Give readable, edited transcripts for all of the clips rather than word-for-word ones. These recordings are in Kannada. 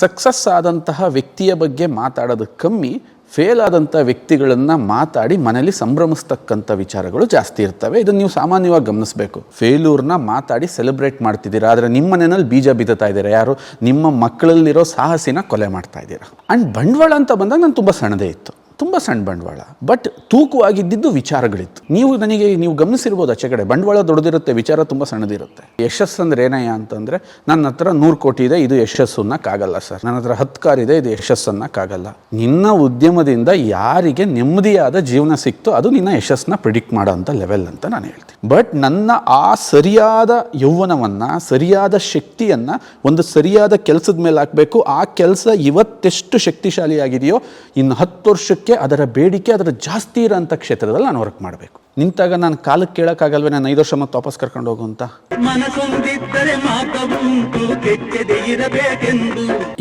ಸಕ್ಸಸ್ ಆದಂತಹ ವ್ಯಕ್ತಿಯ ಬಗ್ಗೆ ಮಾತಾಡೋದು ಕಮ್ಮಿ, ಫೇಲ್ ಆದಂಥ ವ್ಯಕ್ತಿಗಳನ್ನು ಮಾತಾಡಿ ಮನೇಲಿ ಸಂಭ್ರಮಿಸ್ತಕ್ಕಂಥ ವಿಚಾರಗಳು ಜಾಸ್ತಿ ಇರ್ತವೆ. ಇದನ್ನು ನೀವು ಸಾಮಾನ್ಯವಾಗಿ ಗಮನಿಸಬೇಕು. ಫೇಲ್ಯೂರ್ನ ಮಾತಾಡಿ ಸೆಲೆಬ್ರೇಟ್ ಮಾಡ್ತಿದ್ದೀರಾ, ಆದರೆ ನಿಮ್ಮ ಮನೆಯಲ್ಲಿ ಬೀಜ ಬಿತ್ತಾ ಇದ್ದೀರಾ. ಯಾರು? ನಿಮ್ಮ ಮಕ್ಕಳಲ್ಲಿರೋ ಸಾಹಸಿನ ಕೊಲೆ ಮಾಡ್ತಾ ಇದ್ದೀರಾ. ಆ್ಯಂಡ್ ಬಂಡವಾಳ ಅಂತ ಬಂದಾಗ ನಾನು ತುಂಬ ಸಣ್ಣದೇ ಇತ್ತು, ತುಂಬ ಸಣ್ಣ ಬಂಡವಾಳ, ಬಟ್ ತೂಕವಾಗಿದ್ದು ವಿಚಾರಗಳಿತ್ತು. ನೀವು ಗಮನಿಸಿರ್ಬೋದು, ಆಚೆ ಕಡೆ ಬಂಡವಾಳ ದೊಡ್ಡದಿರುತ್ತೆ, ವಿಚಾರ ತುಂಬ ಸಣ್ಣದಿರುತ್ತೆ. ಯಶಸ್ಸು ಅಂದ್ರೆ ಏನಯ್ಯ ಅಂತಂದರೆ, ನನ್ನ ಹತ್ರ 100 ಕೋಟಿ ಇದೆ, ಇದು ಯಶಸ್ಸು ಅನ್ನೋಕ್ಕಾಗಲ್ಲ ಸರ್. ನನ್ನ ಹತ್ರ 10 ಕಾರ್ ಇದೆ, ಇದು ಯಶಸ್ಸು ಅನ್ನೋಕ್ಕಾಗಲ್ಲ. ನಿನ್ನ ಉದ್ಯಮದಿಂದ ಯಾರಿಗೆ ನೆಮ್ಮದಿಯಾದ ಜೀವನ ಸಿಕ್ತೋ ಅದು ನಿನ್ನ ಯಶಸ್ಸನ್ನ ಪ್ರಿಡಿಕ್ಟ್ ಮಾಡೋ ಅಂಥ ಲೆವೆಲ್ ಅಂತ ನಾನು ಹೇಳ್ತೀನಿ. ಬಟ್ ನನ್ನ ಆ ಸರಿಯಾದ ಯೌವನವನ್ನು, ಸರಿಯಾದ ಶಕ್ತಿಯನ್ನು ಒಂದು ಸರಿಯಾದ ಕೆಲಸದ ಮೇಲೆ ಹಾಕಬೇಕು. ಆ ಕೆಲಸ ಇವತ್ತೆಷ್ಟು ಶಕ್ತಿಶಾಲಿಯಾಗಿದೆಯೋ ಇನ್ನು 10 ವರ್ಷಕ್ಕೆ ಅದರ ಬೇಡಿಕೆ ಅದರ ಜಾಸ್ತಿ ಇರೋಂಥ ಕ್ಷೇತ್ರದಲ್ಲಿ ನಾನು ವರ್ಕ್ ಮಾಡಬೇಕು. ನಿಂತಾಗ ನಾನು ಕಾಲಕ್ಕೆ ಕೇಳೋಕ್ಕಾಗಲ್ವೇ ನಾನು 5 ವರ್ಷ ಮತ್ತೆ ವಾಪಸ್ ಕರ್ಕೊಂಡು ಹೋಗು ಅಂತ.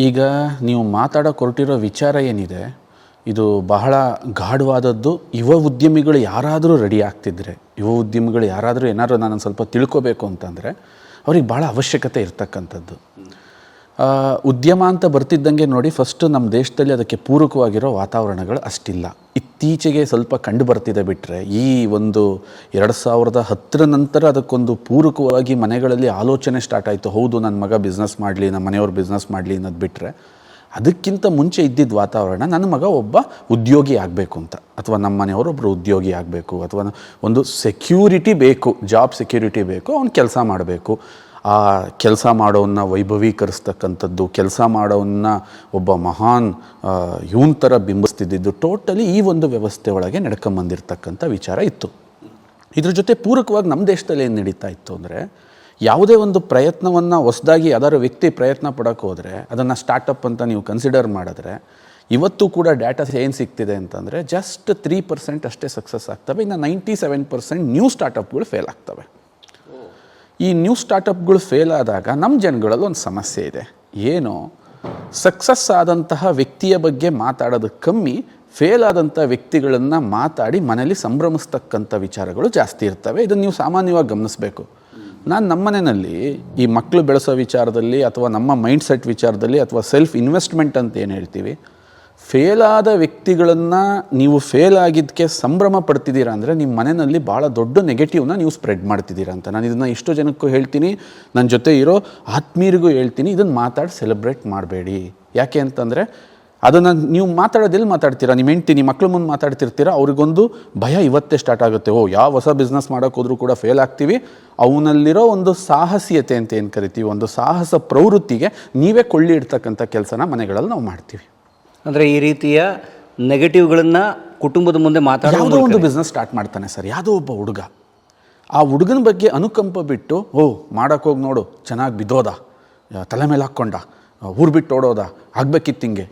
ಈಗ ನೀವು ಮಾತಾಡೋಕೆ ಹೊರಟಿರೋ ವಿಚಾರ ಏನಿದೆ, ಇದು ಬಹಳ ಗಾಢವಾದದ್ದು. ಯುವ ಉದ್ಯಮಿಗಳು ಯಾರಾದರೂ ರೆಡಿ ಆಗ್ತಿದ್ರೆ, ಯುವ ಉದ್ಯಮಿಗಳು ಯಾರಾದರೂ ಏನಾದರೂ ನಾನು ಸ್ವಲ್ಪ ತಿಳ್ಕೋಬೇಕು ಅಂತಂದರೆ ಅವ್ರಿಗೆ ಭಾಳ ಅವಶ್ಯಕತೆ ಇರ್ತಕ್ಕಂಥದ್ದು. ಉದ್ಯಮ ಅಂತ ಬರ್ತಿದ್ದಂಗೆ ನೋಡಿ, ಫಸ್ಟು ನಮ್ಮ ದೇಶದಲ್ಲಿ ಅದಕ್ಕೆ ಪೂರಕವಾಗಿರೋ ವಾತಾವರಣಗಳು ಅಷ್ಟಿಲ್ಲ. ಇತ್ತೀಚೆಗೆ ಸ್ವಲ್ಪ ಕಂಡು ಬರ್ತಿದೆ ಬಿಟ್ಟರೆ, ಈ ಒಂದು 2010 ನಂತರ ಅದಕ್ಕೊಂದು ಪೂರಕವಾಗಿ ಮನೆಗಳಲ್ಲಿ ಆಲೋಚನೆ ಸ್ಟಾರ್ಟ್ ಆಯಿತು. ಹೌದು, ನನ್ನ ಮಗ ಬಿಸ್ನೆಸ್ ಮಾಡಲಿ, ನಮ್ಮ ಮನೆಯವ್ರು ಬಿಸ್ನೆಸ್ ಮಾಡಲಿ ಅನ್ನೋದು ಬಿಟ್ಟರೆ, ಅದಕ್ಕಿಂತ ಮುಂಚೆ ಇದ್ದಿದ್ದ ವಾತಾವರಣ ನನ್ನ ಮಗ ಒಬ್ಬ ಉದ್ಯೋಗಿ ಆಗಬೇಕು ಅಂತ, ಅಥವಾ ನಮ್ಮ ಮನೆಯವರೊಬ್ಬರು ಉದ್ಯೋಗಿ ಆಗಬೇಕು, ಅಥವಾ ಒಂದು ಸೆಕ್ಯೂರಿಟಿ ಬೇಕು, ಜಾಬ್ ಸೆಕ್ಯೂರಿಟಿ ಬೇಕು, ಅವ್ನು ಕೆಲಸ ಮಾಡಬೇಕು. ಆ ಕೆಲಸ ಮಾಡೋನ್ನ ವೈಭವೀಕರಿಸ್ತಕ್ಕಂಥದ್ದು, ಕೆಲಸ ಮಾಡೋನ್ನ ಒಬ್ಬ ಮಹಾನ್ ಇವನ್ ಥರ ಬಿಂಬಿಸ್ತಿದ್ದು ಟೋಟಲಿ ಈ ಒಂದು ವ್ಯವಸ್ಥೆ ಒಳಗೆ ನಡ್ಕೊಂಬಂದಿರ್ತಕ್ಕಂಥ ವಿಚಾರ ಇತ್ತು. ಇದ್ರ ಜೊತೆ ಪೂರಕವಾಗಿ ನಮ್ಮ ದೇಶದಲ್ಲಿ ಏನು ನಡೀತಾ ಇತ್ತು ಅಂದರೆ, ಯಾವುದೇ ಒಂದು ಪ್ರಯತ್ನವನ್ನು ಹೊಸದಾಗಿ ಯಾವ್ದಾದ್ರು ವ್ಯಕ್ತಿ ಪ್ರಯತ್ನ ಪಡೋಕ್ಕೆ ಹೋದರೆ ಅದನ್ನು ಸ್ಟಾರ್ಟಪ್ ಅಂತ ನೀವು ಕನ್ಸಿಡರ್ ಮಾಡಿದ್ರೆ, ಇವತ್ತು ಕೂಡ ಡೇಟಾ ಏನು ಸಿಗ್ತಿದೆ ಅಂತಂದರೆ ಜಸ್ಟ್ 3% ಅಷ್ಟೇ ಸಕ್ಸಸ್ ಆಗ್ತವೆ. ಇನ್ನು 97% ನ್ಯೂ ಸ್ಟಾರ್ಟಪ್ಗಳು ಫೇಲ್ ಆಗ್ತವೆ. ಈ ನ್ಯೂ ಸ್ಟಾರ್ಟಪ್ಗಳು ಫೇಲ್ ಆದಾಗ ನಮ್ಮ ಜನಗಳಲ್ಲಿ ಒಂದು ಸಮಸ್ಯೆ ಇದೆ. ಏನು? ಸಕ್ಸಸ್ ಆದಂತಹ ವ್ಯಕ್ತಿಯ ಬಗ್ಗೆ ಮಾತಾಡೋದು ಕಮ್ಮಿ, ಫೇಲ್ ಆದಂಥ ವ್ಯಕ್ತಿಗಳನ್ನು ಮಾತಾಡಿ ಮನೇಲಿ ಸಂಭ್ರಮಿಸ್ತಕ್ಕಂಥ ವಿಚಾರಗಳು ಜಾಸ್ತಿ ಇರ್ತವೆ. ಇದನ್ನು ನೀವು ಸಾಮಾನ್ಯವಾಗಿ ಗಮನಿಸಬೇಕು. ನಾನು ನಮ್ಮ ಮನೆಯಲ್ಲಿ ಈ ಮಕ್ಕಳು ಬೆಳೆಸೋ ವಿಚಾರದಲ್ಲಿ, ಅಥವಾ ನಮ್ಮ ಮೈಂಡ್ ಸೆಟ್ ವಿಚಾರದಲ್ಲಿ, ಅಥವಾ ಸೆಲ್ಫ್ ಇನ್ವೆಸ್ಟ್ಮೆಂಟ್ ಅಂತ ಏನು ಹೇಳ್ತೀವಿ, ಫೇಲ್ ಆದ ವ್ಯಕ್ತಿಗಳನ್ನು ನೀವು ಫೇಲ್ ಆಗಿದ್ದಕ್ಕೆ ಸಂಭ್ರಮ ಪಡ್ತಿದ್ದೀರಾ ಅಂದರೆ ನಿಮ್ಮ ಮನೆಯಲ್ಲಿ ಭಾಳ ದೊಡ್ಡ ನೆಗೆಟಿವ್ನ ನೀವು ಸ್ಪ್ರೆಡ್ ಮಾಡ್ತಿದ್ದೀರಾ ಅಂತ. ನಾನು ಇದನ್ನು ಇಷ್ಟು ಜನಕ್ಕೂ ಹೇಳ್ತೀನಿ, ನನ್ನ ಜೊತೆ ಇರೋ ಆತ್ಮೀಯರಿಗೂ ಹೇಳ್ತೀನಿ, ಇದನ್ನು ಮಾತಾಡಿ ಸೆಲೆಬ್ರೇಟ್ ಮಾಡಬೇಡಿ. ಯಾಕೆ ಅಂತಂದರೆ ಅದನ್ನು ನೀವು ಮಾತಾಡೋದೆಲ್ಲಿ ಮಾತಾಡ್ತೀರಾ? ನಿಮ್ಮ ಹೆಂಡ್ತಿ, ನಿಮ್ಮ ಮಕ್ಳ ಮುಂದೆ ಮಾತಾಡ್ತಿರ್ತೀರಾ, ಅವ್ರಿಗೊಂದು ಭಯ ಇವತ್ತೇ ಸ್ಟಾರ್ಟ್ ಆಗುತ್ತೆ. ಯಾವ ಹೊಸ ಬಿಸ್ನೆಸ್ ಮಾಡೋಕೆ ಹೋದ್ರೂ ಕೂಡ ಫೇಲ್ ಆಗ್ತೀವಿ. ಅವನಲ್ಲಿರೋ ಒಂದು ಸಾಹಸಿಯತೆ ಅಂತ ಏನು ಕರಿತೀವಿ, ಒಂದು ಸಾಹಸ ಪ್ರವೃತ್ತಿಗೆ ನೀವೇ ಕೊಳ್ಳಿ ಇಡ್ತಕ್ಕಂಥ ಕೆಲಸನ ಮನೆಗಳಲ್ಲಿ ನಾವು ಮಾಡ್ತೀವಿ. ಅಂದರೆ ಈ ರೀತಿಯ ನೆಗೆಟಿವ್ಗಳನ್ನು ಕುಟುಂಬದ ಮುಂದೆ ಯಾವುದೋ ಒಂದು ಬಿಸ್ನೆಸ್ ಸ್ಟಾರ್ಟ್ ಮಾಡ್ತಾನೆ ಸರ್, ಯಾವುದೋ ಒಬ್ಬ ಹುಡುಗ. ಆ ಹುಡುಗನ ಬಗ್ಗೆ ಅನುಕಂಪ ಬಿಟ್ಟು, ಮಾಡೋಕ್ಕೋಗಿ ನೋಡು ಚೆನ್ನಾಗಿ ಬಿದ್ದೋದ, ತಲೆ ಮೇಲೆ ಹಾಕ್ಕೊಂಡ, ಊರು ಬಿಟ್ಟು ಓಡೋದ, ಆಗ್ಬೇಕಿತ್ತು ಹಿಂಗೆ,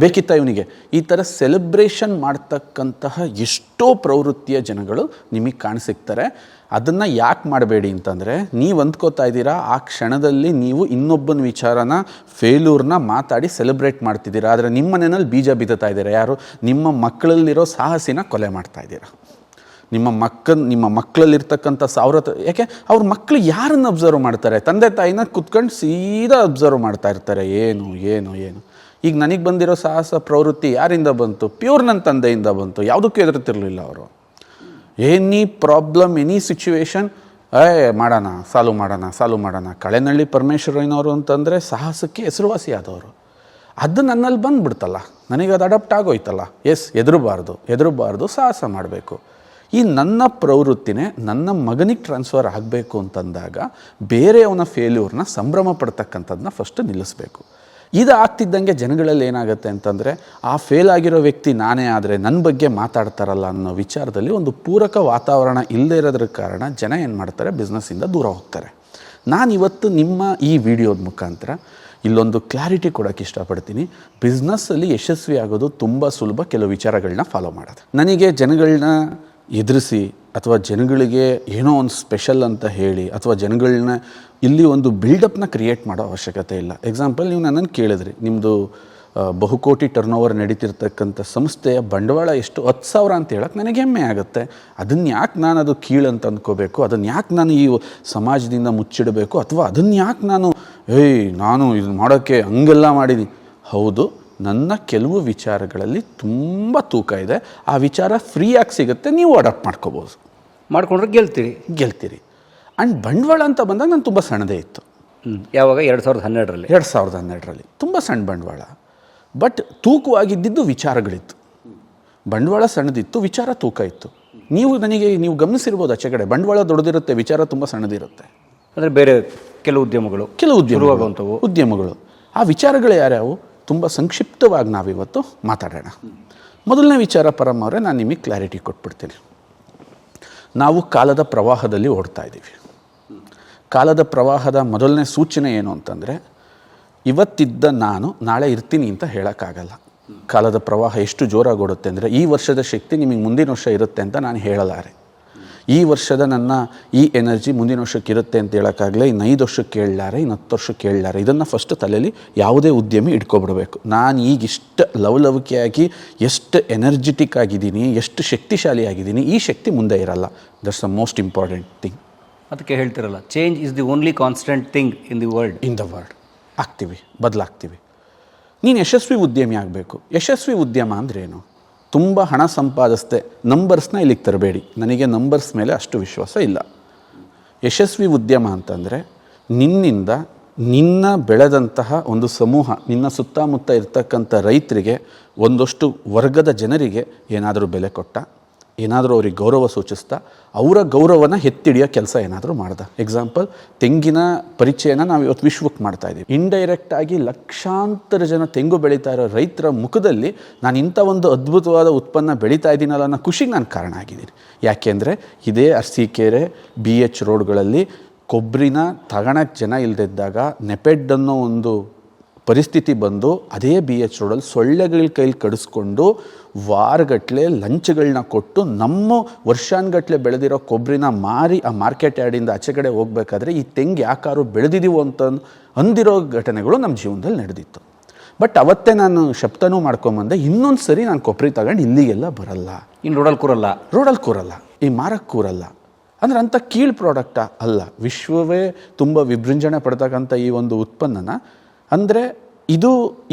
ಬೇಕಿತ್ತ ಇವನಿಗೆ, ಈ ಥರ ಸೆಲೆಬ್ರೇಷನ್ ಮಾಡ್ತಕ್ಕಂತಹ ಎಷ್ಟೋ ಪ್ರವೃತ್ತಿಯ ಜನಗಳು ನಿಮಗೆ ಕಾಣಿಸಿಕ್ತಾರೆ. ಅದನ್ನು ಯಾಕೆ ಮಾಡಬೇಡಿ ಅಂತಂದರೆ, ನೀವು ಅಂದ್ಕೋತಾ ಇದ್ದೀರಾ ಆ ಕ್ಷಣದಲ್ಲಿ ನೀವು ಇನ್ನೊಬ್ಬನ ವಿಚಾರನ, ಫೇಲ್ಯೂರ್ನ ಮಾತಾಡಿ ಸೆಲೆಬ್ರೇಟ್ ಮಾಡ್ತಿದ್ದೀರಾ, ಆದರೆ ನಿಮ್ಮ ಮನೆಯಲ್ಲಿ ಬೀಜ ಬಿತ್ತಾ ಇದ್ದೀರಾ. ಯಾರು? ನಿಮ್ಮ ಮಕ್ಕಳಲ್ಲಿರೋ ಸಾಹಸಿನ ಕೊಲೆ ಮಾಡ್ತಾ ಇದ್ದೀರಾ. ನಿಮ್ಮ ಮಕ್ಕಳಲ್ಲಿರ್ತಕ್ಕಂಥ ಯಾಕೆ ಅವ್ರ ಮಕ್ಕಳು ಯಾರನ್ನು ಅಬ್ಸರ್ವ್ ಮಾಡ್ತಾರೆ? ತಂದೆ ತಾಯಿನ ಕುತ್ಕೊಂಡು ಸೀದಾ ಅಬ್ಸರ್ವ್ ಮಾಡ್ತಾ ಇರ್ತಾರೆ. ಏನು ಏನು ಏನು ಈಗ ನನಗೆ ಬಂದಿರೋ ಸಾಹಸ ಪ್ರವೃತ್ತಿ ಯಾರಿಂದ ಬಂತು? ಪ್ಯೂರ್ ನನ್ನ ತಂದೆಯಿಂದ ಬಂತು. ಯಾವುದಕ್ಕೂ ಎದುರುತ್ತಿರಲಿಲ್ಲ ಅವರು. ಎನಿ ಪ್ರಾಬ್ಲಮ್, ಎನಿ ಸಿಚುವೇಶನ್, ಮಾಡೋಣ, ಸಾಲ್ವ್ ಮಾಡೋಣ. ಕಳೆನಳ್ಳಿ ಪರಮೇಶ್ವರಯ್ಯನವರು ಅಂತಂದರೆ ಸಾಹಸಕ್ಕೆ ಹೆಸರುವಾಸಿ ಆದವರು. ಅದು ನನ್ನಲ್ಲಿ ಬಂದುಬಿಡ್ತಲ್ಲ, ನನಗೆ ಅದು ಅಡಾಪ್ಟ್ ಆಗೋಯ್ತಲ್ಲ. ಹೆದರಬಾರ್ದು, ಸಾಹಸ ಮಾಡಬೇಕು. ಈ ನನ್ನ ಪ್ರವೃತ್ತಿನೇ ನನ್ನ ಮಗನಿಗೆ ಟ್ರಾನ್ಸ್ಫರ್ ಆಗಬೇಕು ಅಂತಂದಾಗ ಬೇರೆಯವನ ಫೇಲ್ಯೂರ್ನ ಸಂಭ್ರಮ ಪಡ್ತಕ್ಕಂಥದ್ದನ್ನ ಫಸ್ಟ್ ನಿಲ್ಲಿಸಬೇಕು. ಇದು ಆಗ್ತಿದ್ದಂಗೆ ಜನಗಳಲ್ಲಿ ಏನಾಗುತ್ತೆ ಅಂತಂದರೆ, ಆ ಫೇಲ್ ಆಗಿರೋ ವ್ಯಕ್ತಿ ನಾನೇ ಆದರೆ ನನ್ನ ಬಗ್ಗೆ ಮಾತಾಡ್ತಾರಲ್ಲ ಅನ್ನೋ ವಿಚಾರದಲ್ಲಿ ಒಂದು ಪೂರಕ ವಾತಾವರಣ ಇಲ್ಲದೇ ಇರೋದ್ರ ಕಾರಣ ಜನ ಏನು ಮಾಡ್ತಾರೆ, ಬಿಸ್ನೆಸ್ಸಿಂದ ದೂರ ಹೋಗ್ತಾರೆ. ನಾನಿವತ್ತು ನಿಮ್ಮ ಈ ವಿಡಿಯೋದ ಮುಖಾಂತರ ಇಲ್ಲೊಂದು ಕ್ಲಾರಿಟಿ ಕೊಡೋಕ್ಕೆ ಇಷ್ಟಪಡ್ತೀನಿ. ಬಿಸ್ನೆಸ್ಸಲ್ಲಿ ಯಶಸ್ವಿ ಆಗೋದು ತುಂಬ ಸುಲಭ, ಕೆಲವು ವಿಚಾರಗಳನ್ನ ಫಾಲೋ ಮಾಡೋದು. ನನಗೆ ಜನಗಳನ್ನ ಎದುರಿಸಿ, ಅಥವಾ ಜನಗಳಿಗೆ ಏನೋ ಒಂದು ಸ್ಪೆಷಲ್ ಅಂತ ಹೇಳಿ, ಅಥವಾ ಜನಗಳನ್ನ ಇಲ್ಲಿ ಒಂದು ಬಿಲ್ಡಪ್ನ ಕ್ರಿಯೇಟ್ ಮಾಡೋ ಅವಶ್ಯಕತೆ ಇಲ್ಲ. ಎಕ್ಸಾಂಪಲ್, ನೀವು ನನ್ನನ್ನು ಕೇಳಿದ್ರಿ, ನಿಮ್ಮದು ಬಹುಕೋಟಿ ಟರ್ನ್ ಓವರ್ ನಡೀತಿರ್ತಕ್ಕಂಥ ಸಂಸ್ಥೆಯ ಬಂಡವಾಳ ಎಷ್ಟು? 10,000 ಅಂತ ಹೇಳೋಕ್ಕೆ ನನಗೆ ಹೆಮ್ಮೆ ಆಗುತ್ತೆ. ಅದನ್ನು ಯಾಕೆ ನಾನು ಅದು ಕೀಳಂತ ಅಂದ್ಕೋಬೇಕು? ಅದನ್ನು ಯಾಕೆ ನಾನು ಈ ಸಮಾಜದಿಂದ ಮುಚ್ಚಿಡಬೇಕು? ಅಥವಾ ಅದನ್ನು ಯಾಕೆ ನಾನು ಏಯ್ ನಾನು ಇದು ಮಾಡೋಕ್ಕೆ ಹಂಗೆಲ್ಲ ಮಾಡಿದ್ದೀನಿ. ಹೌದು, ನನ್ನ ಕೆಲವು ವಿಚಾರಗಳಲ್ಲಿ ತುಂಬ ತೂಕ ಇದೆ, ಆ ವಿಚಾರ ಫ್ರೀಯಾಗಿ ಸಿಗುತ್ತೆ, ನೀವು ಅಡಾಪ್ಟ್ ಮಾಡ್ಕೋಬೋದು, ಮಾಡ್ಕೊಂಡ್ರೆ ಗೆಲ್ತೀರಿ. ಆ್ಯಂಡ್ ಬಂಡವಾಳ ಅಂತ ಬಂದಾಗ ನಾನು ತುಂಬ ಸಣ್ಣದೇ ಇತ್ತು. ಯಾವಾಗ 2012ರಲ್ಲಿ 2012ರಲ್ಲಿ ತುಂಬ ಸಣ್ಣ ಬಂಡವಾಳ, ಬಟ್ ತೂಕವಾಗಿದ್ದಿದ್ದು ವಿಚಾರಗಳಿತ್ತು. ಬಂಡವಾಳ ಸಣ್ಣದಿತ್ತು, ವಿಚಾರ ತೂಕ ಇತ್ತು. ನೀವು ಗಮನಿಸಿರ್ಬೋದು, ಆಚೆ ಕಡೆ ಬಂಡವಾಳ ದೊಡ್ಡದಿರುತ್ತೆ, ವಿಚಾರ ತುಂಬ ಸಣ್ಣದಿರುತ್ತೆ. ಅಂದರೆ ಬೇರೆ ಕೆಲವು ಉದ್ಯಮಗಳು ಆ ವಿಚಾರಗಳು ಯಾರ್ಯಾವು ತುಂಬ ಸಂಕ್ಷಿಪ್ತವಾಗಿ ನಾವಿವತ್ತು ಮಾತಾಡೋಣ. ಮೊದಲನೇ ವಿಚಾರ ಪರಮ್ ಅವರೇ, ನಾನು ನಿಮಗೆ ಕ್ಲಾರಿಟಿ ಕೊಟ್ಬಿಡ್ತೀನಿ. ನಾವು ಕಾಲದ ಪ್ರವಾಹದಲ್ಲಿ ಓಡ್ತಾ ಇದ್ದೀವಿ. ಕಾಲದ ಪ್ರವಾಹದ ಮೊದಲನೇ ಸೂಚನೆ ಏನು ಅಂತಂದರೆ, ಇವತ್ತಿದ್ದ ನಾನು ನಾಳೆ ಇರ್ತೀನಿ ಅಂತ ಹೇಳೋಕ್ಕಾಗಲ್ಲ. ಕಾಲದ ಪ್ರವಾಹ ಎಷ್ಟು ಜೋರಾಗಿ ಓಡುತ್ತೆ ಅಂದರೆ, ಈ ವರ್ಷದ ಶಕ್ತಿ ನಿಮಗೆ ಮುಂದಿನ ವರ್ಷ ಇರುತ್ತೆ ಅಂತ ನಾನು ಹೇಳಲಾರೆ. ಈ ವರ್ಷದ ನನ್ನ ಈ ಎನರ್ಜಿ ಮುಂದಿನ ವರ್ಷಕ್ಕೆ ಇರುತ್ತೆ ಅಂತ ಹೇಳೋಕ್ಕಾಗಲೇ, ಇನ್ನು 5 ವರ್ಷಕ್ಕೆ ಹೇಳಲಾರೆ, ಇನ್ನು 10 ವರ್ಷಕ್ಕೆ ಹೇಳಲಾರೆ. ಇದನ್ನು ಫಸ್ಟ್ ತಲೆಯಲ್ಲಿ ಯಾವುದೇ ಉದ್ಯಮಿ ಇಟ್ಕೊಬಿಡ್ಬೇಕು. ನಾನು ಈಗ ಇಷ್ಟು ಲವಲವಿಕೆಯಾಗಿ, ಎಷ್ಟು ಎನರ್ಜೆಟಿಕ್ ಆಗಿದ್ದೀನಿ, ಎಷ್ಟು ಶಕ್ತಿಶಾಲಿ ಆಗಿದ್ದೀನಿ, ಈ ಶಕ್ತಿ ಮುಂದೆ ಇರಲ್ಲ. That's the most important thing. ಅದಕ್ಕೆ ಹೇಳ್ತಿರಲ್ಲ, change is the only constant thing in the world. ಆಗ್ತೀವಿ, ಬದಲಾಗ್ತೀವಿ. ನೀನು ಯಶಸ್ವಿ ಉದ್ಯಮಿ ಆಗಬೇಕು. ಯಶಸ್ವಿ ಉದ್ಯಮ ಅಂದ್ರೇನು? ತುಂಬ ಹಣ ಸಂಪಾದಿಸ್ದೆ, ನಂಬರ್ಸ್ನ ಇಲ್ಲಿಗೆ ತರಬೇಡಿ, ನನಗೆ ನಂಬರ್ಸ್ ಮೇಲೆ ಅಷ್ಟು ವಿಶ್ವಾಸ ಇಲ್ಲ. ಯಶಸ್ವಿ ಉದ್ಯಮ ಅಂತಂದರೆ ನಿನ್ನ ಬೆಳೆದಂತಹ ಒಂದು ಸಮೂಹ, ನಿನ್ನ ಸುತ್ತಮುತ್ತ ಇರ್ತಕ್ಕಂಥ ರೈತರಿಗೆ, ಒಂದಷ್ಟು ವರ್ಗದ ಜನರಿಗೆ ಏನಾದರೂ ಬೆಲೆ ಕೊಟ್ಟ, ಏನಾದರೂ ಅವ್ರಿಗೆ ಗೌರವ ಸೂಚಿಸ್ತಾ, ಅವರ ಗೌರವನ ಎತ್ತಿಡಿಯೋ ಕೆಲಸ ಏನಾದರೂ ಮಾಡ್ದ. ಎಕ್ಸಾಂಪಲ್, ತೆಂಗಿನ ಪರಿಚಯನ ನಾವು ಇವತ್ತು ವಿಶ್ವಕ್ಕೆ ಮಾಡ್ತಾಯಿದ್ದೀವಿ. ಇಂಡೈರೆಕ್ಟಾಗಿ ಲಕ್ಷಾಂತರ ಜನ ತೆಂಗು ಬೆಳೀತಾ ಇರೋ ರೈತರ ಮುಖದಲ್ಲಿ ನಾನು ಇಂಥ ಒಂದು ಅದ್ಭುತವಾದ ಉತ್ಪನ್ನ ಬೆಳೀತಾ ಇದ್ದೀನಲ್ಲ ಅನ್ನೋ ಖುಷಿಗೆ ನಾನು ಕಾರಣ ಆಗಿದ್ದೀನಿ. ಯಾಕೆಂದರೆ ಇದೇ ಅರಸೀಕೆರೆ BH ರೋಡ್ಗಳಲ್ಲಿ ಕೊಬ್ಬರಿನ ತಗೊಳಕ್ಕೆ ಜನ ಇಲ್ಲದಿದ್ದಾಗ ನೆಪೆಡ್ ಅನ್ನೋ ಒಂದು ಪರಿಸ್ಥಿತಿ ಬಂದು, ಅದೇ BH ರೋಡಲ್ಲಿ ಸೊಳ್ಳೆಗಳ ಕೈಲಿ ಕಡಿಸ್ಕೊಂಡು ವಾರಗಟ್ಟಲೆ ಲಂಚ್ಗಳನ್ನ ಕೊಟ್ಟು ನಮ್ಮ ವರ್ಷಾನ್ಗಟ್ಟಲೆ ಬೆಳೆದಿರೋ ಕೊಬ್ಬರಿನ ಮಾರಿ ಆ ಮಾರ್ಕೆಟ್ ಯಾರ್ಡಿಂದ ಆಚೆ ಕಡೆ ಹೋಗ್ಬೇಕಾದ್ರೆ ಈ ತೆಂಗು ಯಾಕಾರು ಬೆಳೆದಿದ್ದೀವೋ ಅಂತ ಅಂದಿರೋ ಘಟನೆಗಳು ನಮ್ಮ ಜೀವನದಲ್ಲಿ ನಡೆದಿತ್ತು. ಬಟ್ ಅವತ್ತೇ ನಾನು ಶಬ್ದನೂ ಮಾಡ್ಕೊಂಬಂದೆ, ಇನ್ನೊಂದು ಸರಿ ನಾನು ಕೊಬ್ಬರಿ ತಗೊಂಡು ಇಲ್ಲಿಗೆಲ್ಲ ಬರಲ್ಲ, ಇನ್ನು ರೋಡಲ್ಲಿ ಕೂರಲ್ಲ, ಈ ಮಾರಕ್ಕೆ ಕೂರಲ್ಲ. ಅಂದರೆ ಅಂಥ ಕೀಳು ಪ್ರಾಡಕ್ಟಾ ಅಲ್ಲ. ವಿಶ್ವವೇ ತುಂಬ ವಿಜೃಂಭಣೆ ಪಡ್ತಕ್ಕಂಥ ಈ ಒಂದು ಉತ್ಪನ್ನನ, ಅಂದರೆ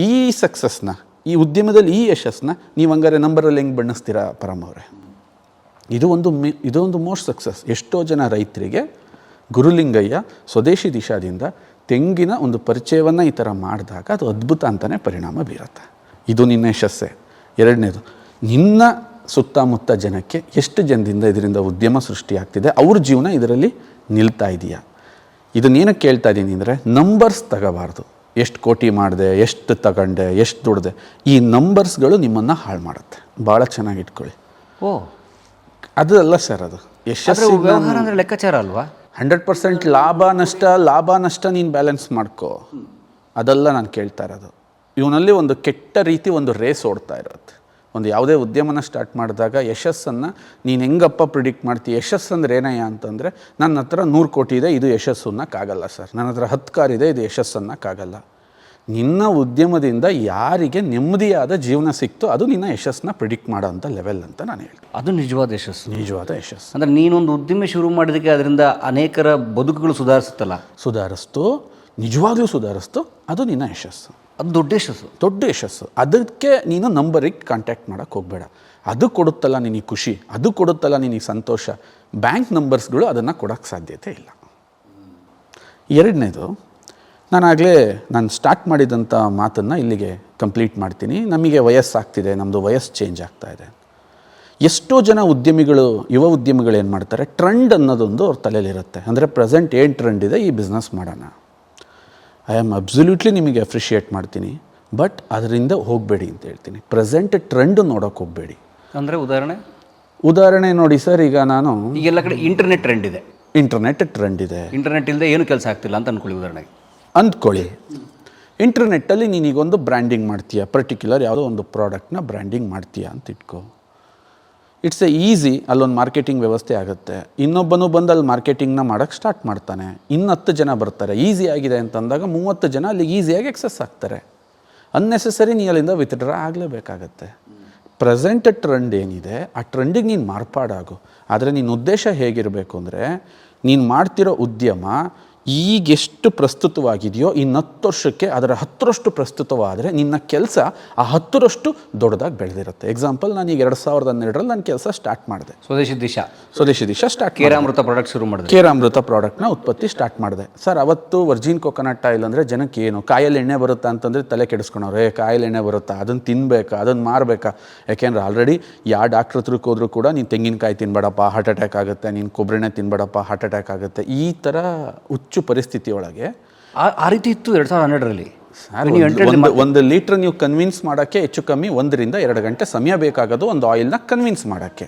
ಈ ಸಕ್ಸಸ್ನ, ಈ ಉದ್ಯಮದಲ್ಲಿ ಈ ಯಶಸ್ಸನ್ನ ನೀವು ಹಂಗಾರೆ ನಂಬರಲ್ಲಿ ಹೆಂಗೆ ಬಣ್ಣಿಸ್ತೀರಾ ಪರಮ್ ಅವರೇ? ಇದೊಂದು ಮೋಸ್ಟ್ ಸಕ್ಸಸ್. ಎಷ್ಟೋ ಜನ ರೈತರಿಗೆ ಗುರುಲಿಂಗಯ್ಯ ಸ್ವದೇಶಿ ದಿಶಾದಿಂದ ತೆಂಗಿನ ಒಂದು ಪರಿಚಯವನ್ನು ಈ ಥರ ಮಾಡಿದಾಗ ಅದು ಅದ್ಭುತ ಅಂತಲೇ ಪರಿಣಾಮ ಬೀರುತ್ತೆ. ಇದು ನಿನ್ನ ಯಶಸ್ಸೇ. ಎರಡನೇದು, ನಿನ್ನ ಸುತ್ತಮುತ್ತ ಜನಕ್ಕೆ ಎಷ್ಟು ಜನದಿಂದ ಇದರಿಂದ ಉದ್ಯಮ ಸೃಷ್ಟಿಯಾಗ್ತಿದೆ, ಅವ್ರ ಜೀವನ ಇದರಲ್ಲಿ ನಿಲ್ತಾ ಇದೆಯಾ? ಇದನ್ನೇನಕ್ಕೆ ಕೇಳ್ತಾ ಇದ್ದೀನಿ ಅಂದರೆ, ನಂಬರ್ಸ್ ತಗೋಬಾರ್ದು. ಎಷ್ಟು ಕೋಟಿ ಮಾಡಿದೆ, ಎಷ್ಟು ತಗೊಂಡೆ, ಎಷ್ಟು ದುಡ್ದೆ, ಈ ನಂಬರ್ಸ್ಗಳು ನಿಮ್ಮನ್ನು ಹಾಳು ಮಾಡುತ್ತೆ. ಭಾಳ ಚೆನ್ನಾಗಿ ಇಟ್ಕೊಳ್ಳಿ. ಅದು ಅಲ್ಲ ಸರ್, ಅದು ಯಶಸ್ಸು ವ್ಯವಹಾರ ಅಂದರೆ ಲೆಕ್ಕಾಚಾರ ಅಲ್ವಾ? 100% ಲಾಭ ನಷ್ಟ ನೀನು ಬ್ಯಾಲೆನ್ಸ್ ಮಾಡ್ಕೋ, ಅದೆಲ್ಲ ನಾನು ಕೇಳ್ತಾ ಇರೋದು. ಇವನಲ್ಲಿ ಒಂದು ಕೆಟ್ಟ ರೀತಿ ಒಂದು ರೇಸ್ ಓಡ್ತಾ ಇರುತ್ತೆ. ಒಂದು ಯಾವುದೇ ಉದ್ಯಮನ ಸ್ಟಾರ್ಟ್ ಮಾಡಿದಾಗ ಯಶಸ್ಸನ್ನು ನೀನು ಹೆಂಗಪ್ಪ ಪ್ರಿಡಿಕ್ಟ್ ಮಾಡ್ತೀಯ? ಯಶಸ್ಸು ಅಂದರೆ ಏನಯ್ಯ ಅಂತಂದರೆ, ನನ್ನ ಹತ್ರ 100 ಕೋಟಿ ಇದೆ, ಇದು ಯಶಸ್ಸು ಅನ್ನೋಕ್ಕಾಗಲ್ಲ ಸರ್. ನನ್ನ ಹತ್ರ 10 ಕಾರ್ ಇದೆ, ಇದು ಯಶಸ್ಸು ಅನ್ನೋಕ್ಕಾಗಲ್ಲ. ನಿನ್ನ ಉದ್ಯಮದಿಂದ ಯಾರಿಗೆ ನೆಮ್ಮದಿಯಾದ ಜೀವನ ಸಿಕ್ತು, ಅದು ನಿನ್ನ ಯಶಸ್ಸನ್ನ ಪ್ರಿಡಿಕ್ಟ್ ಮಾಡೋ ಅಂಥ ಲೆವೆಲ್ ಅಂತ ನಾನು ಹೇಳ್ತೀನಿ. ಅದು ನಿಜವಾದ ಯಶಸ್ಸು. ಅಂದರೆ ನೀನೊಂದು ಉದ್ಯಮ ಶುರು ಮಾಡೋದಕ್ಕೆ ಅದರಿಂದ ಅನೇಕರ ಬದುಕುಗಳು ಸುಧಾರಿಸ್ತು, ನಿಜವಾಗ್ಲೂ ಸುಧಾರಿಸ್ತು. ಅದು ನಿನ್ನ ಯಶಸ್ಸು. ಅದು ದೊಡ್ಡ ಯಶಸ್ಸು. ಅದಕ್ಕೆ ನೀನು ನಂಬರಿಗೆ ಕಾಂಟ್ಯಾಕ್ಟ್ ಮಾಡೋಕ್ಕೆ ಹೋಗಬೇಡ. ಅದು ಕೊಡುತ್ತಲ್ಲ ನಿನಗೆ ಖುಷಿ, ಅದು ಕೊಡುತ್ತಲ್ಲ ನಿನಗೆ ಸಂತೋಷ. ಬ್ಯಾಂಕ್ ನಂಬರ್ಸ್ಗಳು ಅದನ್ನು ಕೊಡೋಕ್ಕೆ ಸಾಧ್ಯತೆ ಇಲ್ಲ. ಎರಡನೇದು, ನಾನು ಸ್ಟಾರ್ಟ್ ಮಾಡಿದಂಥ ಮಾತನ್ನು ಇಲ್ಲಿಗೆ ಕಂಪ್ಲೀಟ್ ಮಾಡ್ತೀನಿ. ನಮಗೆ ವಯಸ್ಸಾಗ್ತಿದೆ, ನಮ್ಮದು ವಯಸ್ಸು ಚೇಂಜ್ ಆಗ್ತಾ ಇದೆ. ಎಷ್ಟೋ ಜನ ಯುವ ಉದ್ಯಮಿಗಳು ಏನು ಮಾಡ್ತಾರೆ, ಟ್ರೆಂಡ್ ಅನ್ನೋದೊಂದು ಅವ್ರ ತಲೆಯಲ್ಲಿರುತ್ತೆ. ಅಂದರೆ ಪ್ರೆಸೆಂಟ್ ಏನು ಟ್ರೆಂಡ್ ಇದೆ, ಈ ಬಿಸ್ನೆಸ್ ಮಾಡೋಣ. ಐ ಆಮ್ ಅಬ್ಸಲ್ಯೂಟ್ಲಿ ನಿಮಗೆ ಅಪ್ರಿಷಿಯೇಟ್ ಮಾಡ್ತೀನಿ, ಬಟ್ ಅದರಿಂದ ಹೋಗಬೇಡಿ ಅಂತ ಹೇಳ್ತೀನಿ. ಪ್ರೆಸೆಂಟ್ ಟ್ರೆಂಡ್ ನೋಡೋಕೆ ಹೋಗಬೇಡಿ. ಅಂದರೆ ಉದಾಹರಣೆ ನೋಡಿ ಸರ್, ಈಗ ಈಗೆಲ್ಲ ಕಡೆ ಇಂಟರ್ನೆಟ್ ಟ್ರೆಂಡ್ ಇದೆ. ಇಂಟರ್ನೆಟ್ ಇಲ್ಲದೆ ಏನು ಕೆಲಸ ಆಗ್ತಿಲ್ಲ ಅಂತ ಅಂದ್ಕೊಳ್ಳಿ. ಇಂಟರ್ನೆಟ್ಟಲ್ಲಿ ನೀನೀಗೊಂದು ಬ್ರ್ಯಾಂಡಿಂಗ್ ಮಾಡ್ತೀಯ, ಪರ್ಟಿಕ್ಯುಲರ್ ಯಾವುದೋ ಒಂದು ಪ್ರಾಡಕ್ಟ್ನ ಬ್ರ್ಯಾಂಡಿಂಗ್ ಮಾಡ್ತೀಯ ಅಂತ ಇಟ್ಕೋ. It's easy. ಅಲ್ಲೊಂದು ಮಾರ್ಕೆಟಿಂಗ್ ವ್ಯವಸ್ಥೆ ಆಗುತ್ತೆ. ಇನ್ನೊಬ್ಬನು ಬಂದು ಅಲ್ಲಿ ಮಾರ್ಕೆಟಿಂಗ್ನ ಮಾಡೋಕ್ಕೆ ಸ್ಟಾರ್ಟ್ ಮಾಡ್ತಾನೆ. 10 ಜನ ಬರ್ತಾರೆ. ಈಸಿ ಆಗಿದೆ ಅಂತಂದಾಗ 30 ಜನ ಅಲ್ಲಿ ಈಸಿಯಾಗಿ ಎಕ್ಸಸ್ ಆಗ್ತಾರೆ. ಅನ್ನೆಸೆಸರಿ ನೀ ಅಲ್ಲಿಂದ ವಿತ್ಡ್ರಾ ಆಗಲೇಬೇಕಾಗತ್ತೆ. ಪ್ರೆಸೆಂಟ್ ಟ್ರೆಂಡ್ ಏನಿದೆ, ಆ ಟ್ರೆಂಡಿಗೆ ನೀನು ಮಾರ್ಪಾಡಾಗು. ಆದರೆ ನಿನ್ನ ಉದ್ದೇಶ ಹೇಗಿರಬೇಕು ಅಂದರೆ, ನೀನು ಮಾಡ್ತಿರೋ ಉದ್ಯಮ ಈಗೆಷ್ಟು ಪ್ರಸ್ತುತವಾಗಿದೆಯೋ ಇನ್ನು 10 ವರ್ಷಕ್ಕೆ ಅದರ 10ರಷ್ಟು ಪ್ರಸ್ತುತವಾದರೆ ನಿನ್ನ ಕೆಲಸ ಆ 10ರಷ್ಟು ದೊಡ್ಡದಾಗಿ ಬೆಳೆದಿರುತ್ತೆ. ಎಕ್ಸಾಂಪಲ್, ನಾನೀಗ 2012ರಲ್ಲಿ ನನ್ನ ಕೆಲಸ ಸ್ಟಾರ್ಟ್ ಮಾಡಿದೆ. ಸ್ವದೇಶಿ ದಿಶಾ ಸ್ಟಾರ್ಟ್ ಕೇರಾಮೃತ ಪ್ರಾಡಕ್ಟ್ ಶುರು ಮಾಡಿದೆ. ಕೇರಾಮೃತ ಪ್ರಾಡಕ್ಟ್ನ ಉತ್ಪತ್ತಿ ಸ್ಟಾರ್ಟ್ ಮಾಡಿದೆ. ಸರ್, ಅವತ್ತು ವರ್ಜಿನ್ ಕೊಕೊನಟ್ ಆಯಿಲ್ ಅಂದರೆ ಜನಕ್ಕೆ ಏನು, ಕಾಯಲ್ಲಿ ಎಣ್ಣೆ ಬರುತ್ತಾ ಅಂತಂದರೆ ತಲೆ ಕೆಡಿಸ್ಕೊಳವ್ರೆ. ಕಾಯಲ್ಲಿ ಎಣ್ಣೆ ಬರುತ್ತಾ, ಅದನ್ನು ತಿನ್ನಬೇಕಾ, ಅದನ್ನು ಮಾರಬೇಕಾ? ಯಾಕೆಂದ್ರೆ ಆಲ್ರೆಡಿ ಯಾವ ಡಾಕ್ಟ್ರ್ ಹತ್ರಕ್ಕೆ ಹೋದ್ರೂ ಕೂಡ ನೀನು ತೆಂಗಿನಕಾಯಿ ತಿನ್ಬೇಡಪ್ಪ, ಹಾರ್ಟ್ ಅಟ್ಯಾಕ್ ಆಗುತ್ತೆ, ನೀನು ಕೊಬ್ಬರೆಣ್ಣೆ ತಿನ್ಬೇಡಪ್ಪ, ಹಾರ್ಟ್ ಅಟ್ಯಾಕ್ ಆಗುತ್ತೆ. ಈ ಥರ ಹುಚ್ಚು ಪರಿಸ್ಥಿತಿ ಒಳಗೆ ಆ ರೀತಿ ಇತ್ತು 2012ರಲ್ಲಿ. ಒಂದು ಲೀಟ್ರ್ ನೀವು ಕನ್ವಿನ್ಸ್ ಮಾಡೋಕ್ಕೆ ಹೆಚ್ಚು ಕಮ್ಮಿ 1 ರಿಂದ 2 ಗಂಟೆ ಸಮಯ ಬೇಕಾಗೋದು ಒಂದು ಆಯಿಲ್ನ ಕನ್ವಿನ್ಸ್ ಮಾಡೋಕ್ಕೆ.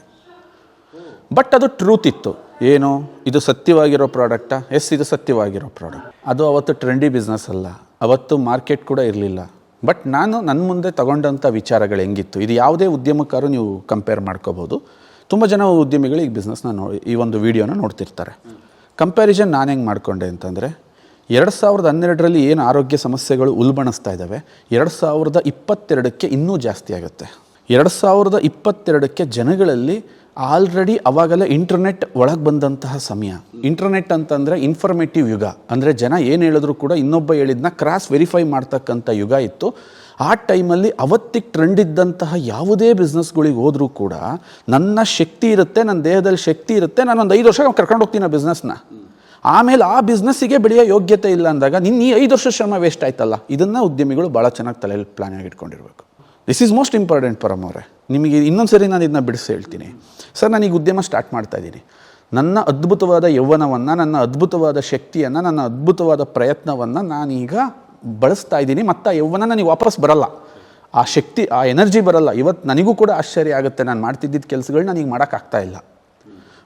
ಬಟ್ ಅದು ಟ್ರೂತ್ ಇತ್ತು. ಏನು, ಇದು ಸತ್ಯವಾಗಿರೋ ಪ್ರಾಡಕ್ಟಾ? ಎಸ್, ಇದು ಸತ್ಯವಾಗಿರೋ ಪ್ರಾಡಕ್ಟ್. ಅದು ಅವತ್ತು ಟ್ರೆಂಡಿ ಬಿಸ್ನೆಸ್ ಅಲ್ಲ, ಅವತ್ತು ಮಾರ್ಕೆಟ್ ಕೂಡ ಇರಲಿಲ್ಲ. ಬಟ್ ನಾನು ನನ್ನ ಮುಂದೆ ತಗೊಂಡಂಥ ವಿಚಾರಗಳು ಹೆಂಗಿತ್ತು, ಇದು ಯಾವುದೇ ಉದ್ಯಮಕ್ಕಾರು ನೀವು ಕಂಪೇರ್ ಮಾಡ್ಕೋಬೋದು. ತುಂಬ ಜನ ಉದ್ಯಮಿಗಳು ಈ ಬಿಸ್ನೆಸ್ನ ಈ ಒಂದು ವಿಡಿಯೋನ ನೋಡ್ತಿರ್ತಾರೆ. ಕಂಪ್ಯಾರಿಸನ್ ನಾನು ಹೆಂಗೆ ಮಾಡಿಕೊಂಡೆ ಅಂತಂದರೆ, 2012ರಲ್ಲಿ ಏನು ಆರೋಗ್ಯ ಸಮಸ್ಯೆಗಳು ಉಲ್ಬಣಿಸ್ತಾ ಇದ್ದಾವೆ, 2022ಕ್ಕೆ ಇನ್ನೂ ಜಾಸ್ತಿ ಆಗುತ್ತೆ. 2022ಕ್ಕೆ ಜನಗಳಲ್ಲಿ ಆಲ್ರೆಡಿ ಅವಾಗಲೇ ಇಂಟರ್ನೆಟ್ ಒಳಗೆ ಬಂದಂತಹ ಸಮಯ. ಇಂಟರ್ನೆಟ್ ಅಂತಂದರೆ ಇನ್ಫಾರ್ಮೇಟಿವ್ ಯುಗ. ಅಂದರೆ ಜನ ಏನು ಹೇಳಿದ್ರು ಕೂಡ ಇನ್ನೊಬ್ಬ ಹೇಳಿದ್ನ ಕ್ರಾಸ್ ವೆರಿಫೈ ಮಾಡ್ತಕ್ಕಂಥ ಯುಗ ಇತ್ತು. ಆ ಟೈಮಲ್ಲಿ ಅವತ್ತಿಗೆ ಟ್ರೆಂಡ್ ಇದ್ದಂತಹ ಯಾವುದೇ ಬಿಸ್ನೆಸ್ಗಳಿಗೆ ಹೋದರೂ ಕೂಡ ನನ್ನ ಶಕ್ತಿ ಇರುತ್ತೆ, ನನ್ನ ದೇಹದಲ್ಲಿ ಶಕ್ತಿ ಇರುತ್ತೆ, ನಾನೊಂದು 5 ವರ್ಷ ಕರ್ಕೊಂಡು ಹೋಗ್ತೀನಿ ಆ ಬಿಸ್ನೆಸ್ನ. ಆಮೇಲೆ ಆ ಬಿಸ್ನೆಸ್ಸಿಗೆ ಬೆಳೆಯೋ ಯೋಗ್ಯತೆ ಇಲ್ಲ ಅಂದಾಗ ನಿನ್ನ ಈ 5 ವರ್ಷ ಶ್ರಮ ವೇಸ್ಟ್ ಆಯ್ತಲ್ಲ. ಇದನ್ನು ಉದ್ಯಮಿಗಳು ಭಾಳ ಚೆನ್ನಾಗಿ ತಲೆಯಲ್ಲಿ ಪ್ಲಾನ್ ಆಗಿ ಇಟ್ಕೊಂಡಿರ್ಬೇಕು. This is most important Param ಅವರೇ. ನಿಮಗೆ ಇನ್ನೊಂದು ಸರಿ ನಾನು ಇದನ್ನ ಬಿಡಿಸಿ ಹೇಳ್ತೀನಿ. ಸರ್, ನಾನೀಗ ಉದ್ಯಮ ಸ್ಟಾರ್ಟ್ ಮಾಡ್ತಾ ಇದ್ದೀನಿ. ನನ್ನ ಅದ್ಭುತವಾದ ಯೌವನವನ್ನು, ನನ್ನ ಅದ್ಭುತವಾದ ಶಕ್ತಿಯನ್ನು, ನನ್ನ ಅದ್ಭುತವಾದ ಪ್ರಯತ್ನವನ್ನು ನಾನೀಗ ಬಳಸ್ತಾ ಇದ್ದೀನಿ. ಮತ್ತು ಆ ಯೌವನ ನನಗೆ ವಾಪಸ್ ಬರಲ್ಲ, ಆ ಶಕ್ತಿ, ಆ ಎನರ್ಜಿ ಬರಲ್ಲ. ಇವತ್ತು ನನಗೂ ಕೂಡ ಆಶ್ಚರ್ಯ ಆಗುತ್ತೆ, ನಾನು ಮಾಡ್ತಿದ್ದಿದ್ದ ಕೆಲಸಗಳನ್ನ ನನಗೆ ಮಾಡೋಕ್ಕಾಗ್ತಾ ಇಲ್ಲ.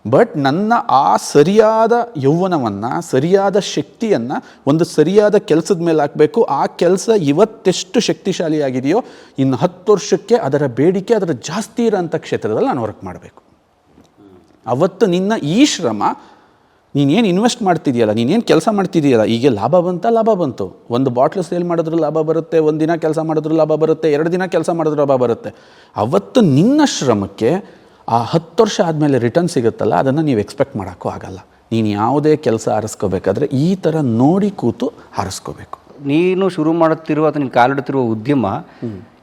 ಬಟ್ ನನ್ನ ಆ ಸರಿಯಾದ ಯೌವನವನ್ನು, ಸರಿಯಾದ ಶಕ್ತಿಯನ್ನು ಒಂದು ಸರಿಯಾದ ಕೆಲಸದ ಮೇಲೆ ಹಾಕಬೇಕು. ಆ ಕೆಲಸ ಇವತ್ತೆಷ್ಟು ಶಕ್ತಿಶಾಲಿಯಾಗಿದೆಯೋ ಇನ್ನು 10 ವರ್ಷಕ್ಕೆ ಅದರ ಬೇಡಿಕೆ ಅದರ ಜಾಸ್ತಿ ಇರೋಂಥ ಕ್ಷೇತ್ರದಲ್ಲಿ ನಾನು ವರ್ಕ್ ಮಾಡಬೇಕು. ಅವತ್ತು ನಿನ್ನ ಈ ಶ್ರಮ, ನೀನೇನು ಇನ್ವೆಸ್ಟ್ ಮಾಡ್ತಿದೆಯಲ್ಲ, ನೀನೇನು ಕೆಲಸ ಮಾಡ್ತಿದೆಯಲ್ಲ, ಈಗ ಲಾಭ ಬಂತು. ಒಂದು ಬಾಟ್ಲು ಸೇಲ್ ಮಾಡಿದ್ರು ಲಾಭ ಬರುತ್ತೆ, 1 ದಿನ ಕೆಲಸ ಮಾಡಿದ್ರು ಲಾಭ ಬರುತ್ತೆ, 2 ದಿನ ಕೆಲಸ ಮಾಡಿದ್ರು ಲಾಭ ಬರುತ್ತೆ. ಅವತ್ತು ನಿನ್ನ ಶ್ರಮಕ್ಕೆ ಆ 10 ವರ್ಷ ಆದಮೇಲೆ ರಿಟರ್ನ್ ಸಿಗುತ್ತಲ್ಲ, ಅದನ್ನು ನೀವು ಎಕ್ಸ್ಪೆಕ್ಟ್ ಮಾಡೋಕ್ಕೂ ಆಗಲ್ಲ. ನೀನು ಯಾವುದೇ ಕೆಲಸ ಆರಿಸ್ಕೋಬೇಕಾದ್ರೆ ಈ ಥರ ನೋಡಿ ಕೂತು ಆರಿಸ್ಕೋಬೇಕು. ನೀನು ಶುರು ಮಾಡುತ್ತಿರುವ ಅಥವಾ ನೀನು ಕಾಲಿಡುತ್ತಿರುವ ಉದ್ಯಮ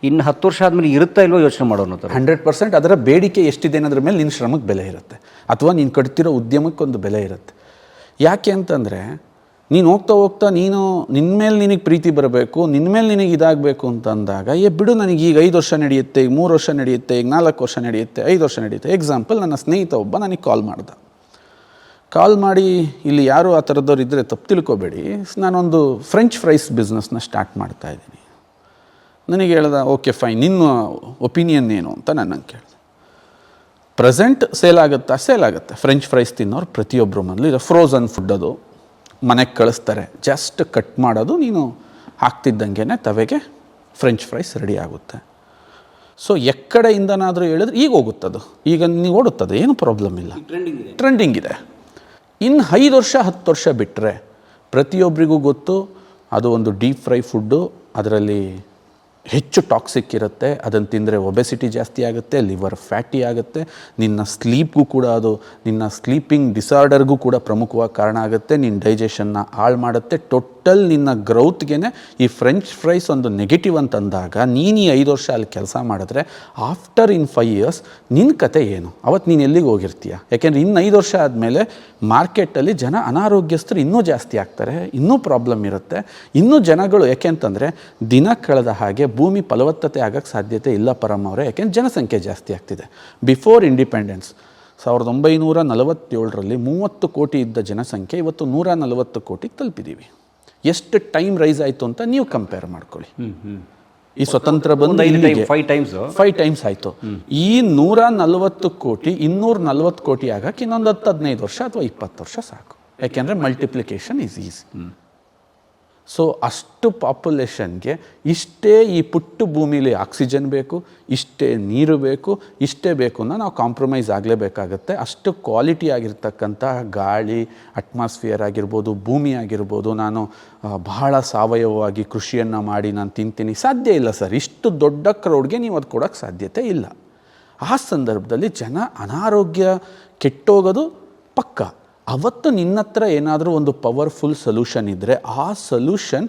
ಇನ್ನು 10 ವರ್ಷ ಆದಮೇಲೆ ಇರುತ್ತಾ ಇಲ್ವೋ ಯೋಚನೆ ಮಾಡೋಣ. 100% ಅದರ ಬೇಡಿಕೆ ಎಷ್ಟಿದೆ ಅನ್ನೋದ್ರ ಮೇಲೆ ನಿನ್ನ ಶ್ರಮಕ್ಕೆ ಬೆಲೆ ಇರುತ್ತೆ, ಅಥವಾ ನೀನು ಕಟ್ತಿರೋ ಉದ್ಯಮಕ್ಕೊಂದು ಬೆಲೆ ಇರುತ್ತೆ. ಯಾಕೆ ಅಂತಂದರೆ, ನೀನು ಹೋಗ್ತಾ ನೀನು ನಿನ್ನ ಮೇಲೆ ನಿನಗೆ ಪ್ರೀತಿ ಬರಬೇಕು, ನಿನ್ನ ಮೇಲೆ ನಿನಗೆ ಇದಾಗಬೇಕು ಅಂತಂದಾಗ, ಬಿಡು ನನಗೆ ಈಗ 5 ವರ್ಷ ನಡೆಯುತ್ತೆ, ಈಗ 3 ವರ್ಷ ನಡೆಯುತ್ತೆ, ಈಗ 4 ವರ್ಷ ನಡೆಯುತ್ತೆ, 5 ವರ್ಷ ನಡೆಯುತ್ತೆ. ಎಕ್ಸಾಂಪಲ್, ನನ್ನ ಸ್ನೇಹಿತ ಒಬ್ಬ ನನಗೆ ಕಾಲ್ ಮಾಡಿ, ಇಲ್ಲಿ ಯಾರು ಆ ಥರದವ್ರು ಇದ್ದರೆ ತಪ್ಪು ತಿಳ್ಕೊಬೇಡಿ, ನಾನೊಂದು ಫ್ರೆಂಚ್ ಫ್ರೈಸ್ ಬಿಸ್ನೆಸ್ನ ಸ್ಟಾರ್ಟ್ ಮಾಡ್ತಾ ಇದ್ದೀನಿ. ನನಗೆ ಹೇಳ್ದ, ಓಕೆ ಫೈನ್, ನಿನ್ನ ಒಪಿನಿಯನ್ ಏನು ಅಂತ ನನಗೆ ಕೇಳಿದೆ. ಪ್ರೆಸೆಂಟ್ ಸೇಲ್ ಆಗುತ್ತೆ. ಫ್ರೆಂಚ್ ಫ್ರೈಸ್ ತಿನ್ನೋರು ಪ್ರತಿಯೊಬ್ಬರು ಮನೇಲಿ ಇದು ಫ್ರೋಝನ್ ಫುಡ್, ಅದು ಮನೆಗೆ ಕಳಿಸ್ತಾರೆ. ಜಸ್ಟ್ ಕಟ್ ಮಾಡೋದು, ನೀನು ಹಾಕ್ತಿದ್ದಂಗೆ ತವೆಗೆ ಫ್ರೆಂಚ್ ಫ್ರೈಸ್ ರೆಡಿ ಆಗುತ್ತೆ. ಸೊ ಎಕ್ಕಡೆಯಿಂದನಾದರೂ ಹೇಳಿದ್ರೆ ಈಗ ಹೋಗುತ್ತದು, ಈಗ ನೀವು ಓಡುತ್ತದೆ, ಏನು ಪ್ರಾಬ್ಲಮ್ ಇಲ್ಲ, ಟ್ರೆಂಡಿಂಗ್ ಇದೆ. ಇನ್ನು 5 ವರ್ಷ 10 ವರ್ಷ ಬಿಟ್ಟರೆ ಪ್ರತಿಯೊಬ್ಬರಿಗೂ ಗೊತ್ತು ಅದು ಒಂದು ಡೀಪ್ ಫ್ರೈ ಫುಡ್ಡು, ಅದರಲ್ಲಿ ಹೆಚ್ಚು ಟಾಕ್ಸಿಕ್ ಇರುತ್ತೆ, ಅದನ್ನು ತಿಂದರೆ ಒಬೆಸಿಟಿ ಜಾಸ್ತಿ ಆಗುತ್ತೆ, ಲಿವರ್ ಫ್ಯಾಟಿ ಆಗುತ್ತೆ, ನಿನ್ನ ಸ್ಲೀಪ್ಗೂ ಕೂಡ ಅದು, ನಿನ್ನ ಸ್ಲೀಪಿಂಗ್ ಡಿಸಾರ್ಡರ್ಗೂ ಕೂಡ ಪ್ರಮುಖವಾಗಿ ಕಾರಣ ಆಗುತ್ತೆ, ನಿನ್ನ ಡೈಜೆಷನ್ನ ಹಾಳು ಮಾಡುತ್ತೆ. ಟೋಟಲ್ ನಿನ್ನ ಗ್ರೌತ್ಗೆ ಈ ಫ್ರೆಂಚ್ ಫ್ರೈಸ್ ಒಂದು ನೆಗೆಟಿವ್ ಅಂತಂದಾಗ, ನೀನು ಈ 5 ವರ್ಷ ಅಲ್ಲಿ ಕೆಲಸ ಮಾಡಿದ್ರೆ ಆಫ್ಟರ್ ಇನ್ 5 ಇಯರ್ಸ್ ನಿನ್ನ ಕತೆ ಏನು? ಅವತ್ತು ನೀನು ಎಲ್ಲಿಗೆ ಹೋಗಿರ್ತೀಯ? ಯಾಕೆಂದರೆ ಇನ್ನು 5 ವರ್ಷ ಆದಮೇಲೆ ಮಾರ್ಕೆಟಲ್ಲಿ ಜನ ಅನಾರೋಗ್ಯಸ್ಥರು ಇನ್ನೂ ಜಾಸ್ತಿ ಆಗ್ತಾರೆ, ಇನ್ನೂ ಪ್ರಾಬ್ಲಮ್ ಇರುತ್ತೆ, ಇನ್ನೂ ಜನಗಳು. ಯಾಕೆಂತಂದರೆ ದಿನ ಕಳೆದ ಹಾಗೆ ಭೂಮಿ ಫಲವತ್ತತೆ ಆಗೋಕ್ಕೆ ಸಾಧ್ಯತೆ ಇಲ್ಲ ಪರಮ್ ಅವರೇ. ಯಾಕೆಂದ್ರೆ ಜನಸಂಖ್ಯೆ ಜಾಸ್ತಿ ಆಗ್ತಿದೆ. ಬಿಫೋರ್ ಇಂಡಿಪೆಂಡೆನ್ಸ್ 1947ರಲ್ಲಿ 30 ಕೋಟಿ ಇದ್ದ ಜನಸಂಖ್ಯೆ ಇವತ್ತು 140 ಕೋಟಿಗೆ ತಲುಪಿದ್ದೀವಿ. ಎಷ್ಟು ಟೈಮ್ ರೈಸ್ ಆಯಿತು ಅಂತ ನೀವು ಕಂಪೇರ್ ಮಾಡ್ಕೊಳ್ಳಿ. ಈ ಸ್ವತಂತ್ರ ಬಂದು 5 ಟೈಮ್ಸ್ ಆಯಿತು. ಈ 140 ಕೋಟಿ 240 ಕೋಟಿ ಆಗಕ್ಕೆ ಇನ್ನೊಂದು 10-15 ವರ್ಷ ಅಥವಾ 20 ವರ್ಷ ಸಾಕು. ಯಾಕೆಂದರೆ ಮಲ್ಟಿಪ್ಲಿಕೇಶನ್ ಈಸ್ ಈಸಿ. ಸೊ ಅಷ್ಟು ಪಾಪ್ಯುಲೇಷನ್ಗೆ ಇಷ್ಟೇ ಈ ಪುಟ್ಟು ಭೂಮಿಲಿ ಆಕ್ಸಿಜನ್ ಬೇಕು, ಇಷ್ಟೇ ನೀರು ಬೇಕು, ಇಷ್ಟೇ ಬೇಕು ಅನ್ನೋ ನಾವು ಕಾಂಪ್ರಮೈಸ್ ಆಗಲೇಬೇಕಾಗತ್ತೆ. ಅಷ್ಟು ಕ್ವಾಲಿಟಿ ಆಗಿರ್ತಕ್ಕಂಥ ಗಾಳಿ, ಅಟ್ಮಾಸ್ಫಿಯರ್ ಆಗಿರ್ಬೋದು, ಭೂಮಿ ಆಗಿರ್ಬೋದು, ನಾನು ಬಹಳ ಸಾವಯವವಾಗಿ ಕೃಷಿಯನ್ನು ಮಾಡಿ ನಾನು ತಿಂತೀನಿ, ಸಾಧ್ಯ ಇಲ್ಲ ಸರ್. ಇಷ್ಟು ದೊಡ್ಡ ಕ್ರೌಡ್ಗೆ ನೀವು ಅದು ಕೊಡೋಕ್ಕೆ ಸಾಧ್ಯತೆ ಇಲ್ಲ. ಆ ಸಂದರ್ಭದಲ್ಲಿ ಜನ ಅನಾರೋಗ್ಯ ಕೆಟ್ಟೋಗೋದು ಪಕ್ಕ. ಅವತ್ತು ನಿನ್ನ ಹತ್ರ ಏನಾದರೂ ಒಂದು ಪವರ್ಫುಲ್ ಸೊಲ್ಯೂಷನ್ ಇದ್ದರೆ ಆ ಸೊಲ್ಯೂಷನ್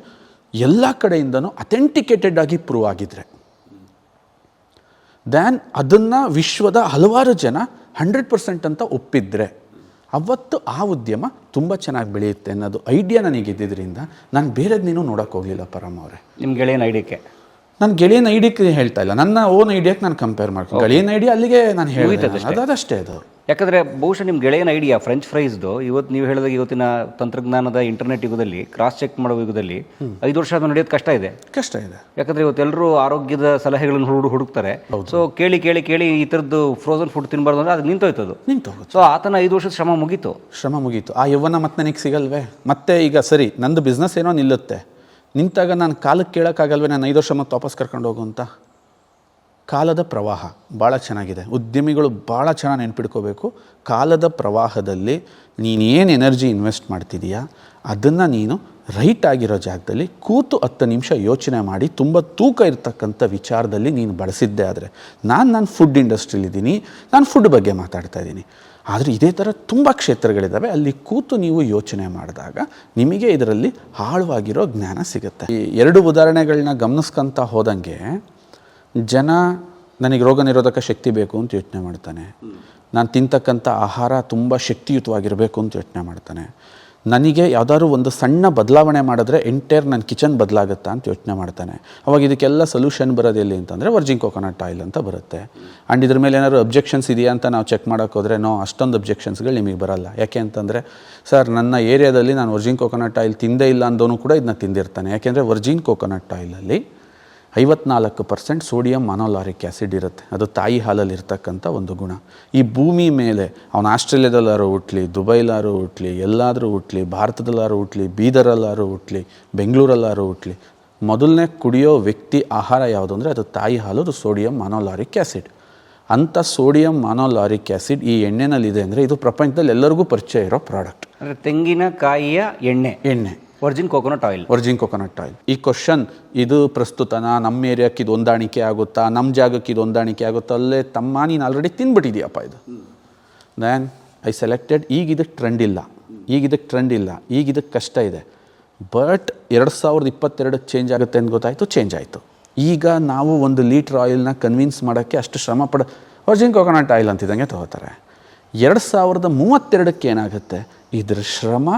ಎಲ್ಲ ಕಡೆಯಿಂದನೂ ಅಥೆಂಟಿಕೇಟೆಡ್ ಆಗಿ ಪ್ರೂವ್ ಆಗಿದ್ರೆ ದ್ಯಾನ್ ಅದನ್ನು ವಿಶ್ವದ ಹಲವಾರು ಜನ 100% ಅಂತ ಒಪ್ಪಿದ್ರೆ ಅವತ್ತು ಆ ಉದ್ಯಮ ತುಂಬ ಚೆನ್ನಾಗಿ ಬೆಳೆಯುತ್ತೆ ಅನ್ನೋದು ಐಡಿಯಾ ನನಗಿದ್ದರಿಂದ ನಾನು ಬೇರೆದೇನೂ ನೋಡೋಕೆ ಹೋಗಲಿಲ್ಲ ಪರಮ್ ಅವರೇ. ನಿಮ್ಮ ಗೆಳೆಯನ ಐಡಿಯಾಕ್ಕೆ ನಾನು ಗೆಳೆಯನ ಐಡಿಯಾಕ್ಕೆ ಹೇಳ್ತಾ ಇಲ್ಲ, ನನ್ನ ಓನ್ ಐಡಿಯಾಕ್ಕೆ ನಾನು ಕಂಪೇರ್ ಮಾಡ್ಕೊಂಡು ಗೆಳೆಯನ ಐಡಿಯಾ ಅಲ್ಲಿಗೆ ನಾನು ಹೇಳಿದೆ ಅದಷ್ಟೇ. ಅದು ಯಾಕಂದರೆ ಬಹುಶಃ ನಿಮ್ಮ ಗೆಳೆಯನ ಐಡಿಯಾ ಫ್ರೆಂಚ್ ಫ್ರೈಸ್ದು ಇವತ್ತು ನೀವು ಹೇಳಿದಾಗ ಇವತ್ತಿನ ತಂತ್ರಜ್ಞಾನದ ಇಂಟರ್ನೆಟ್ ಯುಗದಲ್ಲಿ ಕ್ರಾಸ್ ಚೆಕ್ ಮಾಡೋ ಯುಗದಲ್ಲಿ 5 ವರ್ಷ ಅದು ನಡೆಯೋದು ಕಷ್ಟ ಇದೆ. ಯಾಕಂದರೆ ಇವತ್ತೆಲ್ಲರೂ ಆರೋಗ್ಯದ ಸಲಹೆಗಳನ್ನು ಹುಡುಕ್ತಾರೆ. ಸೊ ಕೇಳಿ ಕೇಳಿ ಕೇಳಿ ಈ ಥರದ್ದು ಫ್ರೋಸನ್ ಫುಡ್ ತಿನ್ನಬಾರ್ದು ಅಂದರೆ ಅದು ನಿಂತೋಯ್ತದು. ಸೊ ಆತನ 5 ವರ್ಷದ ಶ್ರಮ ಮುಗೀತು. ಆ ಯೌವನ ಮತ್ತೆ ನನಗೆ ಸಿಗಲ್ವೇ? ಮತ್ತೆ ಈಗ ಸರಿ ನಂದು ಬಿಸ್ನೆಸ್ ಏನೋ ನಿಲ್ಲುತ್ತೆ, ನಿಂತಾಗ ನಾನು ಕಾಲಕ್ಕೆ ಕೇಳೋಕ್ಕಾಗಲ್ವೇ ನಾನು 5 ವರ್ಷ ಮತ್ತೆ ವಾಪಸ್ ಕರ್ಕೊಂಡು ಹೋಗು ಅಂತ? ಕಾಲದ ಪ್ರವಾಹ ಭಾಳ ಚೆನ್ನಾಗಿದೆ. ಉದ್ಯಮಿಗಳು ಭಾಳ ಚೆನ್ನಾಗಿ ನೆನ್ಪಿಡ್ಕೋಬೇಕು. ಕಾಲದ ಪ್ರವಾಹದಲ್ಲಿ ನೀನೇನು ಎನರ್ಜಿ ಇನ್ವೆಸ್ಟ್ ಮಾಡ್ತಿದೀಯಾ ಅದನ್ನು ನೀನು ರೈಟ್ ಆಗಿರೋ ಜಾಗದಲ್ಲಿ ಕೂತು 10 ನಿಮಿಷ ಯೋಚನೆ ಮಾಡಿ ತುಂಬ ತೂಕ ಇರ್ತಕ್ಕಂಥ ವಿಚಾರದಲ್ಲಿ ನೀನು ಬಳಸಿದ್ದೆ ಆದರೆ ನಾನು ಫುಡ್ ಇಂಡಸ್ಟ್ರಿಲಿದ್ದೀನಿ, ನಾನು ಫುಡ್ ಬಗ್ಗೆ ಮಾತಾಡ್ತಾ ಇದ್ದೀನಿ. ಆದರೆ ಇದೇ ಥರ ತುಂಬ ಕ್ಷೇತ್ರಗಳಿದ್ದಾವೆ, ಅಲ್ಲಿ ಕೂತು ನೀವು ಯೋಚನೆ ಮಾಡಿದಾಗ ನಿಮಗೆ ಇದರಲ್ಲಿ ಆಳವಾಗಿರೋ ಜ್ಞಾನ ಸಿಗುತ್ತೆ. ಈ 2 ಉದಾಹರಣೆಗಳನ್ನ ಗಮನಿಸ್ಕೊತಾ ಹೋದಂಗೆ ಜನ ನನಗೆ ರೋಗ ನಿರೋಧಕ ಶಕ್ತಿ ಬೇಕು ಅಂತ ಯೋಚನೆ ಮಾಡ್ತಾನೆ, ನಾನು ತಿಂತಕ್ಕಂಥ ಆಹಾರ ತುಂಬ ಶಕ್ತಿಯುತವಾಗಿರಬೇಕು ಅಂತ ಯೋಚನೆ ಮಾಡ್ತಾನೆ, ನನಗೆ ಯಾವುದಾದ್ರು ಒಂದು ಸಣ್ಣ ಬದಲಾವಣೆ ಮಾಡಿದ್ರೆ ಎಂಟೈರ್ ನನ್ನ ಕಿಚನ್ ಬದಲಾಗುತ್ತಾ ಅಂತ ಯೋಚನೆ ಮಾಡ್ತಾನೆ. ಅವಾಗ ಇದಕ್ಕೆಲ್ಲ ಸೊಲ್ಯೂಷನ್ ಬರೋದು ಎಲ್ಲಿ ಅಂತಂದರೆ ವರ್ಜಿನ್ ಕೋಕೋನಟ್ ಆಯಿಲ್ ಅಂತ ಬರುತ್ತೆ. ಆ್ಯಂಡ್ ಇದ್ರ ಮೇಲೆ ಏನಾದ್ರು ಅಬ್ಜೆಕ್ಷನ್ಸ್ ಇದೆಯಾ ಅಂತ ನಾವು ಚೆಕ್ ಮಾಡೋಕೆ ಹೋದರೆ ಅಷ್ಟೊಂದು ಅಬ್ಜೆಕ್ಷನ್ಸ್ಗಳು ನಿಮಗೆ ಬರಲ್ಲ. ಯಾಕೆ ಅಂತಂದರೆ ಸರ್ ನನ್ನ ಏರಿಯಾದಲ್ಲಿ ನಾನು ವರ್ಜಿನ್ ಕೋಕೋನಟ್ ಆಯಿಲ್ ತಿಂದೇ ಇಲ್ಲ ಅಂದವನು ಕೂಡ ಇದನ್ನ ತಿಂದಿರ್ತಾನೆ. ಯಾಕೆಂದರೆ ವರ್ಜಿನ್ ಕೋಕೋನಟ್ ಆಯಿಲಲ್ಲಿ 54% ಸೋಡಿಯಂ ಮೊನೊಲಾರಿಕ್ ಆ್ಯಸಿಡ್ ಇರುತ್ತೆ. ಅದು ತಾಯಿ ಹಾಲಲ್ಲಿ ಇರ್ತಕ್ಕಂಥ ಒಂದು ಗುಣ. ಈ ಭೂಮಿ ಮೇಲೆ ಅವನು ಆಸ್ಟ್ರೇಲಿಯಾದಲ್ಲಾರು ಹುಟ್ಲಿ, ದುಬೈಲಾರು ಹುಟ್ಲಿ, ಎಲ್ಲಾದರೂ ಹುಟ್ಲಿ, ಭಾರತದಲ್ಲಾರು ಹುಟ್ಲಿ, ಬೀದರಲ್ಲಾರು ಹುಟ್ಲಿ, ಬೆಂಗಳೂರಲ್ಲಾರು ಹುಟ್ಲಿ, ಮೊದಲನೇ ಕುಡಿಯೋ ವ್ಯಕ್ತಿ ಆಹಾರ ಯಾವುದು ಅಂದರೆ ಅದು ತಾಯಿ ಹಾಲು, ಅದು ಸೋಡಿಯಂ ಮೊನೊಲಾರಿಕ್ ಆ್ಯಸಿಡ್. ಅಂಥ ಸೋಡಿಯಂ ಮೊನೊಲಾರಿಕ್ ಆ್ಯಸಿಡ್ ಈ ಎಣ್ಣೆನಲ್ಲಿದೆ ಅಂದರೆ ಇದು ಪ್ರಪಂಚದಲ್ಲಿ ಎಲ್ಲರಿಗೂ ಪರಿಚಯ ಇರೋ ಪ್ರಾಡಕ್ಟ್. ಅಂದರೆ ತೆಂಗಿನಕಾಯಿಯ ಎಣ್ಣೆ ವರ್ಜಿನ್ ಕೋಕೋನಟ್ ಆಯಿಲ್. ಈ ಕ್ವಶನ್ ಇದು ಪ್ರಸ್ತುತನಾ, ನಮ್ಮ ಏರಿಯಾಕ್ಕೆ ಇದು ಹೊಂದಾಣಿಕೆ ಆಗುತ್ತಾ, ನಮ್ಮ ಜಾಗಕ್ಕೆ ಇದು ಹೊಂದಾಣಿಕೆ ಆಗುತ್ತಾ, ಅಲ್ಲೇ ತಮ್ಮ ನೀನು ಆಲ್ರೆಡಿ ತಿಂದ್ಬಿಟ್ಟಿದೆಯಪ್ಪ ಇದು. Then I selected. ಈಗ ಇದಕ್ಕೆ ಟ್ರೆಂಡ್ ಇಲ್ಲ, ಈಗ ಇದಕ್ಕೆ ಕಷ್ಟ ಇದೆ. ಬಟ್ 2022 ಚೇಂಜ್ ಆಗುತ್ತೆ ಅಂತ ಗೊತ್ತಾಯಿತು, ಚೇಂಜ್ ಆಯಿತು. ಈಗ ನಾವು 1 ಲೀಟ್ರ್ ಆಯಿಲ್ನ ಕನ್ವಿನ್ಸ್ ಮಾಡೋಕ್ಕೆ ಅಷ್ಟು ಶ್ರಮ ವರ್ಜಿನ್ ಕೋಕೋನಟ್ ಆಯಿಲ್ ಅಂತಿದ್ದಂಗೆ ತೊಗೋತಾರೆ. 2032ಕ್ಕೆ ಏನಾಗುತ್ತೆ, ಇದರ ಶ್ರಮ,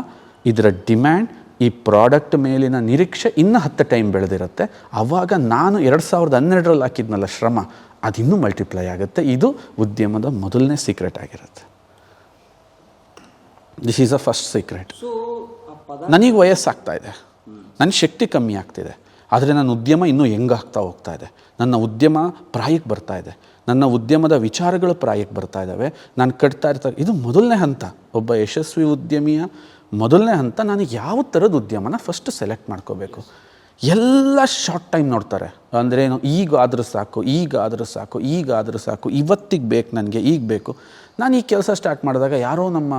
ಇದರ ಡಿಮ್ಯಾಂಡ್, ಈ ಪ್ರಾಡಕ್ಟ್ ಮೇಲಿನ ನಿರೀಕ್ಷೆ ಇನ್ನೂ 10 ಟೈಮ್ ಬೆಳೆದಿರುತ್ತೆ. ಆವಾಗ ನಾನು 2012ರಲ್ಲಿ ಹಾಕಿದ್ನಲ್ಲ ಶ್ರಮ, ಅದಿನ್ನೂ ಮಲ್ಟಿಪ್ಲೈ ಆಗುತ್ತೆ. ಇದು ಉದ್ಯಮದ ಮೊದಲನೇ ಸೀಕ್ರೆಟ್ ಆಗಿರುತ್ತೆ. This is a first secret. ನನಗೆ ವಯಸ್ಸಾಗ್ತಾ ಇದೆ, ನನ್ನ ಶಕ್ತಿ ಕಮ್ಮಿ ಆಗ್ತಿದೆ, ಆದರೆ ನನ್ನ ಉದ್ಯಮ ಇನ್ನೂ ಹೆಂಗಾಗ್ತಾ ಹೋಗ್ತಾ ಇದೆ, ನನ್ನ ಉದ್ಯಮ ಪ್ರಾಯಕ್ಕೆ ಬರ್ತಾ ಇದೆ, ನನ್ನ ಉದ್ಯಮದ ವಿಚಾರಗಳು ಪ್ರಾಯಕ್ಕೆ ಬರ್ತಾ ಇದ್ದಾವೆ, ನಾನು ಕಟ್ತಾ ಇದು ಮೊದಲನೇ ಹಂತ. ಒಬ್ಬ ಯಶಸ್ವಿ ಉದ್ಯಮಿಯ ಮೊದಲನೇ ಹಂತ, ನಾನು ಯಾವ ಥರದ ಉದ್ಯಮನ ಫಸ್ಟ್ ಸೆಲೆಕ್ಟ್ ಮಾಡ್ಕೋಬೇಕು. ಎಲ್ಲ ಶಾರ್ಟ್ ಟೈಮ್ ನೋಡ್ತಾರೆ. ಅಂದ್ರೇನು, ಈಗ ಆದರೂ ಸಾಕು, ಇವತ್ತಿಗೆ ಬೇಕು, ನನಗೆ ಈಗ ಬೇಕು. ನಾನು ಈ ಕೆಲಸ ಸ್ಟಾರ್ಟ್ ಮಾಡಿದಾಗ ಯಾರೋ ನಮ್ಮ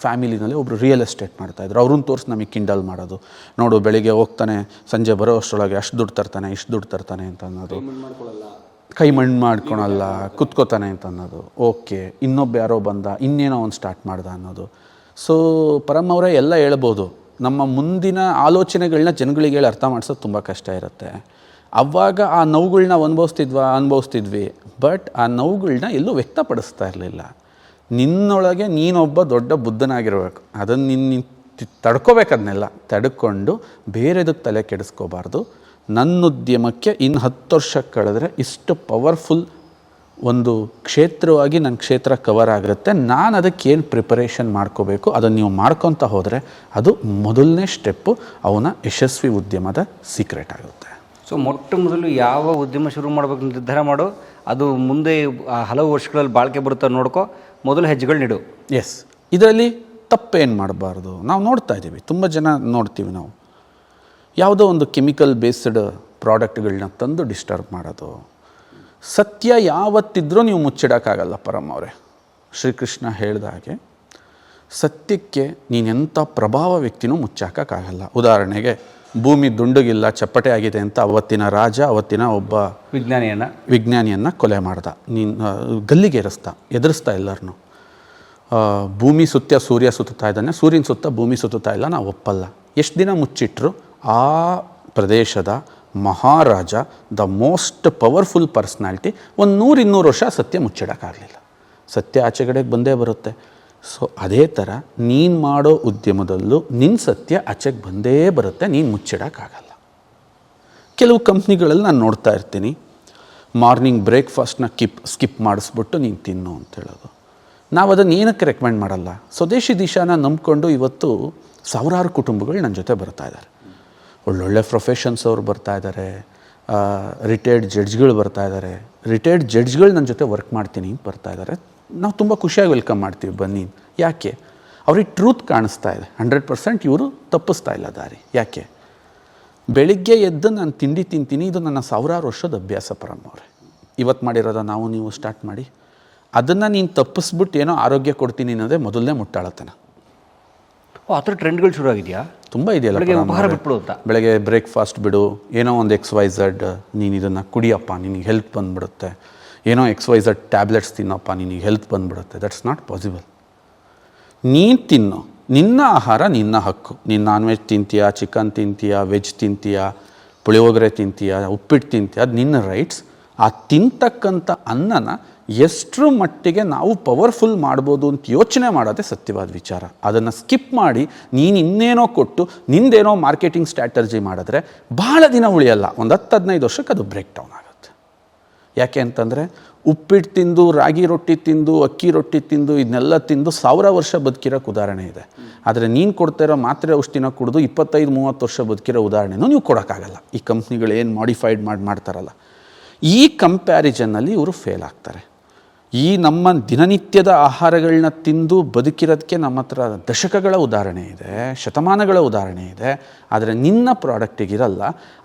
ಫ್ಯಾಮಿಲಿನಲ್ಲಿ ಒಬ್ಬರು ರಿಯಲ್ ಎಸ್ಟೇಟ್ ಮಾಡ್ತಾಯಿದ್ರು. ಅವ್ರನ್ನ ತೋರಿಸಿ ನಮಗೆ ಕಿಂಡಲ್ ಮಾಡೋದು. ನೋಡು ಬೆಳಿಗ್ಗೆ ಹೋಗ್ತಾನೆ, ಸಂಜೆ ಬರೋ ಅಷ್ಟರೊಳಗೆ ಅಷ್ಟು ದುಡ್ಡು ತರ್ತಾನೆ ಅಂತ ಅನ್ನೋದು, ಕೈ ಮಣ್ಣು ಮಾಡ್ಕೊಳಲ್ಲ, ಕುತ್ಕೋತಾನೆ ಅಂತ ಅನ್ನೋದು. ಓಕೆ, ಇನ್ನೊಬ್ಬ ಯಾರೋ ಬಂದ, ಇನ್ನೇನೋ ಒಂದು ಸ್ಟಾರ್ಟ್ ಮಾಡ್ದ ಅನ್ನೋದು. ಸೊ ಪರಮ್ ಅವರೇ ಎಲ್ಲ ಹೇಳ್ಬೋದು, ನಮ್ಮ ಮುಂದಿನ ಆಲೋಚನೆಗಳನ್ನ ಜನಗಳಿಗೆ ಹೇಳಿ ಅರ್ಥ ಮಾಡಿಸೋದು ತುಂಬ ಕಷ್ಟ ಇರುತ್ತೆ. ಆವಾಗ ಆ ನೋವುಗಳನ್ನ ಅನುಭವಿಸ್ತಿದ್ವಿ, ಬಟ್ ಆ ನೋವುಗಳನ್ನ ಎಲ್ಲೂ ವ್ಯಕ್ತಪಡಿಸ್ತಾ ಇರಲಿಲ್ಲ. ನಿನ್ನೊಳಗೆ ನೀನೊಬ್ಬ ದೊಡ್ಡ ಬುದ್ಧನಾಗಿರ್ಬೇಕು, ಅದನ್ನು ನೀನು ತಡ್ಕೋಬೇಕದನ್ನೆಲ್ಲ ತಡ್ಕೊಂಡು ಬೇರೆದಕ್ಕೆ ತಲೆ ಕೆಡಿಸ್ಕೋಬಾರ್ದು. ನನ್ನ ಉದ್ಯಮಕ್ಕೆ ಇನ್ನು 10 ವರ್ಷ ಕಳೆದ್ರೆ ಇಷ್ಟು ಪವರ್ಫುಲ್ ಒಂದು ಕ್ಷೇತ್ರವಾಗಿ ನನ್ನ ಕ್ಷೇತ್ರ ಕವರ್ ಆಗಿರುತ್ತೆ. ನಾನು ಅದಕ್ಕೆ ಏನು ಪ್ರಿಪರೇಷನ್ ಮಾಡ್ಕೋಬೇಕು ಅದನ್ನು ನೀವು ಮಾಡ್ಕೊತ ಹೋದರೆ ಅದು ಮೊದಲನೇ ಸ್ಟೆಪ್ಪು ಅವನ ಯಶಸ್ವಿ ಉದ್ಯಮದ ಸೀಕ್ರೆಟ್ ಆಗುತ್ತೆ. ಸೊ ಮೊಟ್ಟ ಮೊದಲು ಯಾವ ಉದ್ಯಮ ಶುರು ಮಾಡಬೇಕು ನಿರ್ಧಾರ ಮಾಡು, ಅದು ಮುಂದೆ ಹಲವು ವರ್ಷಗಳಲ್ಲಿ ಬಾಳಿಕೆ ಬರುತ್ತೆ ನೋಡ್ಕೊ, ಮೊದಲು ಹೆಜ್ಜೆಗಳು ನೀಡು. ಎಸ್, ಇದರಲ್ಲಿ ತಪ್ಪೇನು ಮಾಡಬಾರ್ದು. ನಾವು ನೋಡ್ತಾ ಇದ್ದೀವಿ, ತುಂಬ ಜನ ನೋಡ್ತೀವಿ ನಾವು, ಯಾವುದೋ ಒಂದು ಕೆಮಿಕಲ್ ಬೇಸ್ಡ್ ಪ್ರಾಡಕ್ಟ್ಗಳನ್ನ ತಂದು ಡಿಸ್ಟರ್ಬ್ ಮಾಡೋದು. ಸತ್ಯ ಯಾವತ್ತಿದ್ರೂ ನೀವು ಮುಚ್ಚಿಡೋಕ್ಕಾಗಲ್ಲ ಪರಮ್ ಅವರೇ. ಶ್ರೀಕೃಷ್ಣ ಹೇಳಿದ ಹಾಗೆ ಸತ್ಯಕ್ಕೆ ನೀನೆಂಥ ಪ್ರಭಾವ ವ್ಯಕ್ತಿನೂ ಮುಚ್ಚಾಕೋಕ್ಕಾಗಲ್ಲ. ಉದಾಹರಣೆಗೆ ಭೂಮಿ ದುಂಡಗಿಲ್ಲ, ಚಪ್ಪಟೆ ಆಗಿದೆ ಅಂತ ಅವತ್ತಿನ ರಾಜ, ಅವತ್ತಿನ ಒಬ್ಬ ವಿಜ್ಞಾನಿಯನ್ನು ಕೊಲೆ ಮಾಡ್ದ, ಗಲ್ಲಿಗೆ ಎದುರಿಸ್ತಾ ಎಲ್ಲರನ್ನೂ. ಭೂಮಿ ಸುತ್ತ ಸೂರ್ಯ ಸುತ್ತುತ್ತಾ ಇದ್ದಾನೆ, ಸೂರ್ಯನ ಸುತ್ತ ಭೂಮಿ ಸುತ್ತುತ್ತಾ ಇಲ್ಲ, ನಾವು ಒಪ್ಪಲ್ಲ. ಎಷ್ಟು ದಿನ ಮುಚ್ಚಿಟ್ರು ಆ ಪ್ರದೇಶದ ಮಹಾರಾಜ, ದ ಮೋಸ್ಟ್ ಪವರ್ಫುಲ್ ಪರ್ಸ್ನಾಲಿಟಿ, 100-200 ವರ್ಷ ಸತ್ಯ ಮುಚ್ಚಿಡೋಕ್ಕಾಗಲಿಲ್ಲ. ಸತ್ಯ ಆಚೆಗಡೆಗೆ ಬಂದೇ ಬರುತ್ತೆ. ಸೊ ಅದೇ ಥರ ನೀನು ಮಾಡೋ ಉದ್ಯಮದಲ್ಲೂ ನಿನ್ನ ಸತ್ಯ ಆಚೆಗೆ ಬಂದೇ ಬರುತ್ತೆ, ನೀನು ಮುಚ್ಚಿಡೋಕ್ಕಾಗಲ್ಲ. ಕೆಲವು ಕಂಪ್ನಿಗಳಲ್ಲಿ ನಾನು ನೋಡ್ತಾ ಇರ್ತೀನಿ, ಮಾರ್ನಿಂಗ್ ಬ್ರೇಕ್ಫಾಸ್ಟ್ನ ಸ್ಕಿಪ್ ಮಾಡಿಸ್ಬಿಟ್ಟು ನೀನು ತಿನ್ನು ಅಂತ ಹೇಳೋದು. ನಾವು ಅದನ್ನು ಏನಕ್ಕೆ ರೆಕಮೆಂಡ್ ಮಾಡಲ್ಲ? ಸ್ವದೇಶಿ ದಿಶಾನ ನಂಬಿಕೊಂಡು ಇವತ್ತು ಸಾವಿರಾರು ಕುಟುಂಬಗಳು ನನ್ನ ಜೊತೆ ಬರ್ತಾ ಇದ್ದಾರೆ. ಒಳ್ಳೊಳ್ಳೆ ಪ್ರೊಫೆಷನ್ಸ್ ಅವರು ಬರ್ತಾ ಇದ್ದಾರೆ, ರಿಟೈರ್ಡ್ ಜಡ್ಜ್ಗಳು ಬರ್ತಾ ಇದ್ದಾರೆ. ರಿಟೈರ್ಡ್ ಜಡ್ಜ್ಗಳು ನನ್ನ ಜೊತೆ ವರ್ಕ್ ಮಾಡ್ತೀನಿ ಅಂತ ಬರ್ತಾ ಇದ್ದಾರೆ. ನಾವು ತುಂಬ ಖುಷಿಯಾಗಿ ವೆಲ್ಕಮ್ ಮಾಡ್ತೀವಿ, ಬನ್ನಿ. ಯಾಕೆ? ಅವ್ರಿಗೆ ಟ್ರೂತ್ ಕಾಣಿಸ್ತಾ ಇದೆ. 100% ಇವರು ತಪ್ಪಿಸ್ತಾ ಇಲ್ಲ ದಾರಿ. ಯಾಕೆ? ಬೆಳಿಗ್ಗೆ ಎದ್ದು ನಾನು ತಿಂಡಿ ತಿಂತೀನಿ, ಇದು ನನ್ನ ಸಾವಿರಾರು ವರ್ಷದ ಅಭ್ಯಾಸ ಪರಮವ್ರೆ. ಇವತ್ತು ಮಾಡಿರೋದ ನಾವು ನೀವು ಸ್ಟಾರ್ಟ್ ಮಾಡಿ, ಅದನ್ನು ನೀನು ತಪ್ಪಿಸ್ಬಿಟ್ಟು ಏನೋ ಆರೋಗ್ಯ ಕೊಡ್ತೀನಿ ಅನ್ನೋದೇ ಮೊದಲನೇ ಮುಟ್ಟಾಳತನ. ಆ ಥರ ಟ್ರೆಂಡ್ಗಳು ಶುರು ಆಗಿದೆಯಾ? ತುಂಬ ಇದೆಯಲ್ಲ. ಉಪಹಾರ ಬಿಟ್ಬಿಡು ಅಂತ, ಬೆಳಗ್ಗೆ ಬ್ರೇಕ್ಫಾಸ್ಟ್ ಬಿಡು, ಏನೋ ಒಂದು XYZ ನೀನು ಇದನ್ನು ಕುಡಿಯಪ್ಪ, ನಿನಗೆ ಹೆಲ್ತ್ ಬಂದುಬಿಡುತ್ತೆ. ಏನೋ XYZ ಟ್ಯಾಬ್ಲೆಟ್ಸ್ ತಿನ್ನಪ್ಪ, ನಿನಗೆ ಹೆಲ್ತ್ ಬಂದುಬಿಡುತ್ತೆ. That's not possible. ನೀನು ತಿನ್ನು, ನಿನ್ನ ಆಹಾರ ನಿನ್ನ ಹಕ್ಕು. ನೀನು ನಾನ್ ವೆಜ್ ತಿಂತೀಯಾ, ಚಿಕನ್ ತಿಂತೀಯಾ, ವೆಜ್ ತಿಂತೀಯಾ, ಪುಳಿಯೋಗರೆ ತಿಂತೀಯಾ, ಉಪ್ಪಿಟ್ಟು ತಿಂತೀಯಾ, ಅದು ನಿನ್ನ ರೈಟ್ಸ್. ಆ ತಿಂತಕ್ಕಂಥ ಅನ್ನನ ಎಷ್ಟರ ಮಟ್ಟಿಗೆ ನಾವು ಪವರ್ಫುಲ್ ಮಾಡ್ಬೋದು ಅಂತ ಯೋಚನೆ ಮಾಡೋದೇ ಸತ್ಯವಾದ ವಿಚಾರ. ಅದನ್ನು ಸ್ಕಿಪ್ ಮಾಡಿ ನೀನು ಇನ್ನೇನೋ ಕೊಟ್ಟು ನಿಂದೇನೋ ಮಾರ್ಕೆಟಿಂಗ್ ಸ್ಟ್ರಾಟಜಿ ಮಾಡಿದ್ರೆ ಭಾಳ ದಿನ ಉಳಿಯಲ್ಲ. ಒಂದು 10-15 ವರ್ಷಕ್ಕೆ ಅದು ಬ್ರೇಕ್ ಡೌನ್ ಆಗುತ್ತೆ. ಯಾಕೆ ಅಂತಂದರೆ ಉಪ್ಪಿಟ್ಟು ತಿಂದು, ರಾಗಿ ರೊಟ್ಟಿ ತಿಂದು, ಅಕ್ಕಿ ರೊಟ್ಟಿ ತಿಂದು, ಇದನ್ನೆಲ್ಲ ತಿಂದು 1000 ವರ್ಷ ಬದುಕಿರೋಕ್ಕೆ ಉದಾಹರಣೆ ಇದೆ. ಆದರೆ ನೀನು ಕೊಡ್ತಿರೋ ಮಾತ್ರೆ ಔಷಧಿನ ಕುಡಿದು 25-30 ವರ್ಷ ಬದುಕಿರೋ ಉದಾಹರಣೆನೂ ನೀವು ಕೊಡೋಕ್ಕಾಗಲ್ಲ. ಈ ಕಂಪ್ನಿಗಳು ಏನು ಮಾಡಿಫೈಡ್ ಮಾಡ್ತಾರಲ್ಲ, ಈ ಕಂಪ್ಯಾರಿಸನ್ನಲ್ಲಿ ಇವರು ಫೇಲ್ ಆಗ್ತಾರೆ. ಈ ನಮ್ಮ ದಿನನಿತ್ಯದ ಆಹಾರಗಳನ್ನ ತಿಂದು ಬದುಕಿರೋದಕ್ಕೆ ನಮ್ಮ ಹತ್ರ ದಶಕಗಳ ಉದಾಹರಣೆ ಇದೆ, ಶತಮಾನಗಳ ಉದಾಹರಣೆ ಇದೆ. ಆದರೆ ನಿನ್ನ ಪ್ರಾಡಕ್ಟಿಗಿರಲ್ಲ.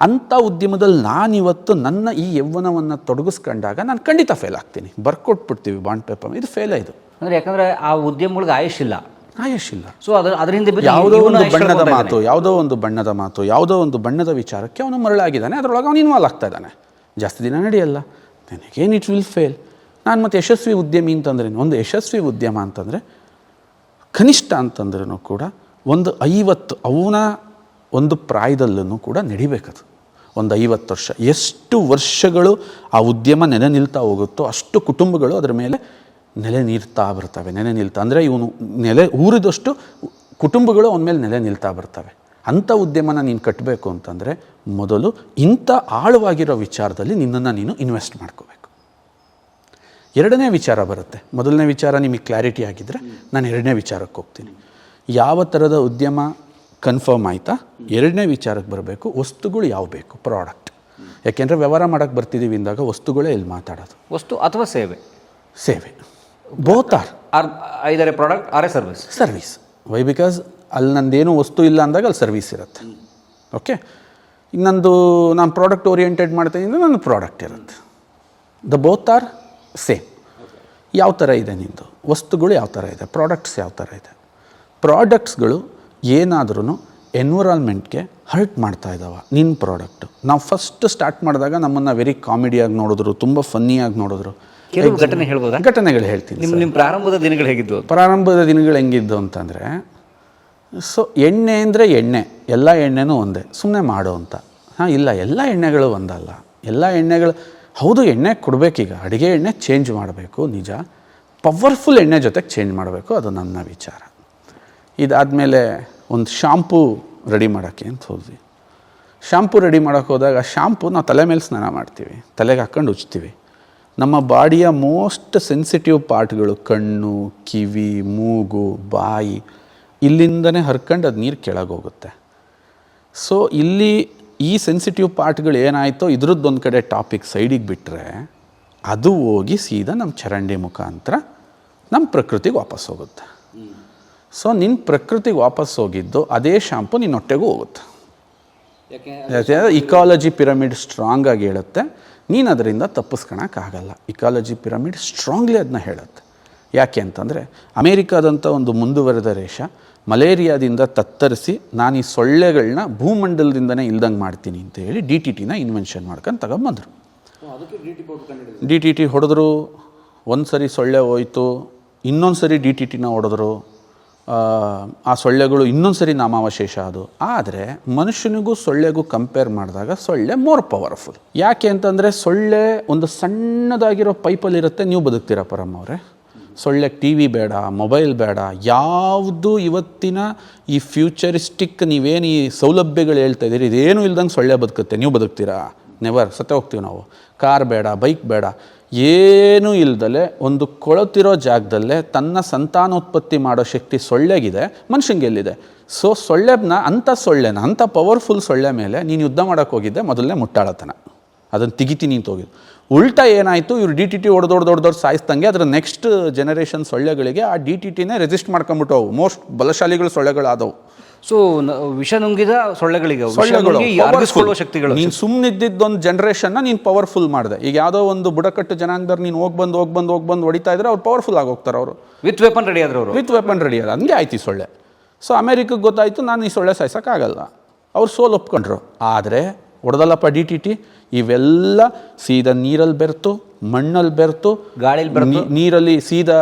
ಅಂಥ ಉದ್ಯಮದಲ್ಲಿ ನಾನಿವತ್ತು ನನ್ನ ಈ ಯೌವನವನ್ನು ತೊಡಗಿಸ್ಕೊಂಡಾಗ ನಾನು ಖಂಡಿತ ಫೇಲ್ ಆಗ್ತೀನಿ. ಬರ್ಕೊಟ್ಬಿಡ್ತೀವಿ ಬಾಂಡ್ ಪೇಪರ್, ಇದು ಫೇಲ್ ಆಯಿತು. ಅಂದರೆ ಯಾಕಂದರೆ ಆ ಉದ್ಯಮಗಳಿಗೆ ಆಯುಷಿಲ್ಲ. ಸೊ ಅದರಿಂದ ಯಾವುದೋ ಒಂದು ಬಣ್ಣದ ಮಾತು, ಯಾವುದೋ ಒಂದು ಬಣ್ಣದ ವಿಚಾರಕ್ಕೆ ಅವನು ಮರಳಾಗಿದ್ದಾನೆ, ಅದರೊಳಗೆ ಅವನು ಇನ್ವಾಲ್ವ್ ಆಗ್ತಾ ಇದ್ದಾನೆ. ಜಾಸ್ತಿ ದಿನ ನಡೆಯಲ್ಲ. ನನಗೇನು ಇಟ್ ವಿಲ್ ಫೇಲ್. ನಾನು ಮತ್ತು ಯಶಸ್ವಿ ಉದ್ಯಮಿ ಅಂತಂದ್ರೆ, ಒಂದು ಯಶಸ್ವಿ ಉದ್ಯಮ ಅಂತಂದರೆ ಕನಿಷ್ಠ ಅಂತಂದ್ರೂ ಕೂಡ ಒಂದು 50 ಅವನ ಒಂದು ಪ್ರಾಯದಲ್ಲೂ ಕೂಡ ನಡಿಬೇಕದು. ಒಂದು 50 ವರ್ಷ. ಎಷ್ಟು ವರ್ಷಗಳು ಆ ಉದ್ಯಮ ನೆಲೆ ನಿಲ್ತಾ ಹೋಗುತ್ತೋ ಅಷ್ಟು ಕುಟುಂಬಗಳು ಅದರ ಮೇಲೆ ನೆಲೆ ನಿಲ್ತಾ ಬರ್ತವೆ. ಅಂದರೆ ಇವನು ನೆಲೆ ಊರಿದಷ್ಟು ಕುಟುಂಬಗಳು ಅವನ ಮೇಲೆ ನೆಲೆ ನಿಲ್ತಾ ಬರ್ತವೆ. ಅಂಥ ಉದ್ಯಮನ ನೀನು ಕಟ್ಟಬೇಕು ಅಂತಂದರೆ ಮೊದಲು ಇಂಥ ಆಳವಾಗಿರೋ ವಿಚಾರದಲ್ಲಿ ನಿನ್ನನ್ನು ನೀನು ಇನ್ವೆಸ್ಟ್ ಮಾಡ್ಕೋಬೇಕು. ಎರಡನೇ ವಿಚಾರ ಬರುತ್ತೆ. ಮೊದಲನೇ ವಿಚಾರ ನಿಮಗೆ ಕ್ಲಾರಿಟಿ ಆಗಿದ್ದರೆ ನಾನು ಎರಡನೇ ವಿಚಾರಕ್ಕೆ ಹೋಗ್ತೀನಿ. ಯಾವ ಥರದ ಉದ್ಯಮ ಕನ್ಫರ್ಮ್ ಆಯಿತಾ? ಎರಡನೇ ವಿಚಾರಕ್ಕೆ ಬರಬೇಕು. ವಸ್ತುಗಳು ಯಾವ ಬೇಕು, ಪ್ರಾಡಕ್ಟ್. ಯಾಕೆಂದರೆ ವ್ಯವಹಾರ ಮಾಡೋಕ್ಕೆ ಬರ್ತಿದ್ದೀವಿ ಅಂದಾಗ ವಸ್ತುಗಳೇ ಇಲ್ಲಿ ಮಾತಾಡೋದು. ವಸ್ತು ಅಥವಾ ಸೇವೆ. Both are either product or a service. Why? Because ಅಲ್ಲಿ ನಂದೇನು ವಸ್ತು ಇಲ್ಲ ಅಂದಾಗ ಅಲ್ಲಿ ಸರ್ವಿಸ್ ಇರುತ್ತೆ. ಓಕೆ, ಈಗ ನಾನು ಪ್ರಾಡಕ್ಟ್ ಓರಿಯೆಂಟೆಡ್ ಮಾಡ್ತೀನಿ ಅಂದರೆ ನನ್ನ ಪ್ರಾಡಕ್ಟ್ ಇರುತ್ತೆ. The both are same. ಯಾವ ಥರ ಇದೆ ನಿಂದು ವಸ್ತುಗಳು, ಯಾವ ಥರ ಇದೆ ಪ್ರಾಡಕ್ಟ್ಸ್, ಯಾವ ಥರ ಇದೆ. ಪ್ರಾಡಕ್ಟ್ಸ್ಗಳು ಏನಾದ್ರೂ ಎನ್ವಿರಾನ್ಮೆಂಟ್ಗೆ ಹರ್ಟ್ ಮಾಡ್ತಾ ಇದ್ದಾವೆ. ನಿನ್ನ ಪ್ರಾಡಕ್ಟು ನಾವು ಫಸ್ಟ್ ಸ್ಟಾರ್ಟ್ ಮಾಡಿದಾಗ ನಮ್ಮನ್ನು ವೆರಿ ಕಾಮಿಡಿಯಾಗಿ ನೋಡಿದ್ರು, ತುಂಬ ಫನ್ನಿಯಾಗಿ ನೋಡಿದ್ರು. ಕೆಲವು ಘಟನೆ ಹೇಳ್ಬೋದಾ? ಘಟನೆಗಳು ಹೇಳ್ತೀನಿ. ನಿಮ್ಮ ಪ್ರಾರಂಭದ ದಿನಗಳು ಹೇಗಿದ್ದು? ಪ್ರಾರಂಭದ ದಿನಗಳು ಹೆಂಗಿದ್ದು ಅಂತಂದರೆ, ಸೊ ಎಣ್ಣೆ ಅಂದರೆ ಎಣ್ಣೆ, ಎಲ್ಲ ಎಣ್ಣೆನೂ ಒಂದೇ, ಸುಮ್ಮನೆ ಮಾಡು ಅಂತ. ಇಲ್ಲ, ಎಲ್ಲ ಎಣ್ಣೆಗಳು ಒಂದಲ್ಲ. ಎಲ್ಲ ಎಣ್ಣೆಗಳು ಹೌದು, ಎಣ್ಣೆ ಕೊಡಬೇಕೀಗ, ಅಡುಗೆ ಎಣ್ಣೆ ಚೇಂಜ್ ಮಾಡಬೇಕು ನಿಜ, ಪವರ್ಫುಲ್ ಎಣ್ಣೆ ಜೊತೆಗೆ ಚೇಂಜ್ ಮಾಡಬೇಕು, ಅದು ನನ್ನ ವಿಚಾರ. ಇದಾದಮೇಲೆ ಒಂದು ಶಾಂಪೂ ರೆಡಿ ಮಾಡೋಕ್ಕೆ ಅಂತ ಹೋದ್ವಿ. ಶಾಂಪೂ ರೆಡಿ ಮಾಡೋಕ್ಕೆ ಹೋದಾಗ ಶಾಂಪೂ ನಾವು ತಲೆ ಮೇಲೆ ಸ್ನಾನ ಮಾಡ್ತೀವಿ, ತಲೆಗೆ ಹಾಕ್ಕೊಂಡು ಉಜ್ತೀವಿ. ನಮ್ಮ ಬಾಡಿಯ ಮೋಸ್ಟ್ ಸೆನ್ಸಿಟಿವ್ ಪಾರ್ಟ್ಗಳು ಕಣ್ಣು, ಕಿವಿ, ಮೂಗು, ಬಾಯಿ, ಇಲ್ಲಿಂದನೇ ಹರ್ಕೊಂಡು ಅದು ನೀರು ಕೆಳಗೆ ಹೋಗುತ್ತೆ. ಸೊ ಇಲ್ಲಿ ಈ ಸೆನ್ಸಿಟಿವ್ ಪಾರ್ಟ್ಗಳು ಏನಾಯಿತೋ ಇದ್ರದ್ದೊಂದು ಕಡೆ ಟಾಪಿಕ್ ಸೈಡಿಗೆ ಬಿಟ್ಟರೆ ಅದು ಹೋಗಿ ಸೀದಾ ನಮ್ಮ ಚರಂಡಿ ಮುಖಾಂತರ ನಮ್ಮ ಪ್ರಕೃತಿಗೆ ವಾಪಸ್ ಹೋಗುತ್ತೆ. ಸೊ ನಿನ್ನ ಪ್ರಕೃತಿಗೆ ವಾಪಸ್ ಹೋಗಿದ್ದು ಅದೇ ಶಾಂಪು ನಿನ್ನ ಹೊಟ್ಟೆಗೂ ಹೋಗುತ್ತೆ. ಇಕಾಲಜಿ ಪಿರಮಿಡ್ ಸ್ಟ್ರಾಂಗ್ ಆಗಿ ಹೇಳುತ್ತೆ, ನೀನು ಅದರಿಂದ ತಪ್ಪಿಸ್ಕೊಳಕ್ಕಾಗಲ್ಲ. ಇಕಾಲಜಿ ಪಿರಮಿಡ್ ಸ್ಟ್ರಾಂಗ್ಲಿ ಅದನ್ನ ಹೇಳುತ್ತೆ. ಯಾಕೆ ಅಂತಂದರೆ ಅಮೇರಿಕಾದಂಥ ಒಂದು ಮುಂದುವರೆದ ದೇಶ ಮಲೇರಿಯಾದಿಂದ ತತ್ತರಿಸಿ ನಾನು ಈ ಸೊಳ್ಳೆಗಳನ್ನ ಭೂಮಂಡಲದಿಂದನೇ ಇಲ್ದಂಗೆ ಮಾಡ್ತೀನಿ ಅಂತ ಹೇಳಿ DTTನ ಇನ್ವೆನ್ಷನ್ ಮಾಡ್ಕೊಂಡು ತಗೊಂಬಂದರು. DTT ಹೊಡೆದ್ರು, ಒಂದು ಸರಿ ಸೊಳ್ಳೆ ಹೋಯಿತು, ಇನ್ನೊಂದು ಸರಿ DTTನ ಹೊಡೆದ್ರು, ಆ ಸೊಳ್ಳೆಗಳು ಇನ್ನೊಂದು ಸರಿ ನಾಮಾವಶೇಷ ಅದು. ಆದರೆ ಮನುಷ್ಯನಿಗೂ ಸೊಳ್ಳೆಗೂ ಕಂಪೇರ್ ಮಾಡಿದಾಗ ಸೊಳ್ಳೆ ಮೋರ್ ಪವರ್ಫುಲ್. ಯಾಕೆ ಅಂತಂದರೆ ಸೊಳ್ಳೆ ಒಂದು ಸಣ್ಣದಾಗಿರೋ ಪೈಪಲ್ಲಿರುತ್ತೆ, ನೀವು ಬದುಕ್ತೀರಾ ಪರಮ್ ಅವರೇ. ಸೊಳ್ಳೆಗೆ TV ಬೇಡ, ಮೊಬೈಲ್ ಬೇಡ, ಯಾವುದು ಇವತ್ತಿನ ಈ ಫ್ಯೂಚರಿಸ್ಟಿಕ್ ನೀವೇನು ಈ ಸೌಲಭ್ಯಗಳು ಹೇಳ್ತಾ ಇದ್ದೀರಿ ಇದೇನು ಇಲ್ದಂಗೆ ಸೊಳ್ಳೆ ಬದುಕುತ್ತೆ, ನೀವು ಬದುಕ್ತೀರಾ? ನೆವರ್, ಸತ್ತೇ ಹೋಗ್ತೀವಿ ನಾವು. ಕಾರ್ ಬೇಡ, ಬೈಕ್ ಬೇಡ, ಏನೂ ಇಲ್ದಲೆ ಒಂದು ಕೊಳತಿರೋ ಜಾಗದಲ್ಲೇ ತನ್ನ ಸಂತಾನೋತ್ಪತ್ತಿ ಮಾಡೋ ಶಕ್ತಿ ಸೊಳ್ಳೆಗಿದೆ, ಮನುಷ್ಯಂಗೆ ಎಲ್ಲಿದೆ? ಸೊ ಸೊಳ್ಳೆನ ಅಂಥ ಪವರ್ಫುಲ್ ಸೊಳ್ಳೆ ಮೇಲೆ ನೀನು ಯುದ್ಧ ಮಾಡೋಕ್ಕೆ ಹೋಗಿದ್ದೆ, ಮೊದಲನೇ ಮುಟ್ಟಾಳತನ, ಅದನ್ನು ತೆಗಿತೀನಿ ಅಂತ ಹೋಗಿದ್ದು. ಉಲ್ಟಾ ಏನಾಯಿತು, ಇವರು DTT ಹೊಡೆದೊಡ್ದೊಡ್ದೊಡ್ದು ಸಾಯಿಸ್ದಂಗೆ ಅದರ ನೆಕ್ಸ್ಟ್ ಜನರೇಷನ್ ಸೊಳ್ಳೆಗಳಿಗೆ ಆ DTTನೇ ರೆಸಿಸ್ಟ್ ಮಾಡ್ಕೊಂಬಿಟ್ಟು ಅವು ಮೋಸ್ಟ್ ಬಲಶಾಲಿಗಳು ಸೊಳ್ಳೆಗಳಾದವು. ಸೊ ವಿಷ ನುಂಗಿದ ಸೊಳ್ಳೆಗಳಿಗೆ ಶಕ್ತಿಗಳು. ನೀನು ಸುಮ್ಮನಿದ್ದೊಂದು ಜನ್ರೇಷನ್ನ ನೀನು ಪವರ್ಫುಲ್ ಮಾಡಿದೆ. ಈಗ ಯಾವುದೋ ಒಂದು ಬುಡಕಟ್ಟು ಜನಾಂಗದವ್ರು ನೀನು ಹೋಗ್ಬಂದು ಹೊಡಿತಾ ಇದ್ರೆ ಅವ್ರು ಪವರ್ಫುಲ್ ಆಗೋಗ್ತಾರೆ. ಅವರು ವಿತ್ ವೆಪನ್ ರೆಡಿ ಆದ್ರು, ವಿತ್ ವೆಪನ್ ರೆಡಿ ಆದ. ಹಂಗೆ ಆಯ್ತು ಈ ಸೊಳ್ಳೆ. ಸೊ ಅಮೇರಿಕಕ್ಕೆ ಗೊತ್ತಾಯಿತು, ನಾನು ಈ ಸೊಳ್ಳೆ ಸಾಯಿಸೋಕ್ಕಾಗಲ್ಲ, ಅವ್ರು ಸೋಲು ಒಪ್ಕೊಂಡ್ರು. ಆದರೆ ಹೊಡೆದಲ್ಲಪ್ಪ DTT, ಇವೆಲ್ಲ ಸೀದಾ ನೀರಲ್ಲಿ ಬೆರೆತು, ಮಣ್ಣಲ್ಲಿ ಬೆರೆತು, ಗಾಳಿಲಿ ಬೆರೆತು, ನೀರಲ್ಲಿ ಸೀದಾ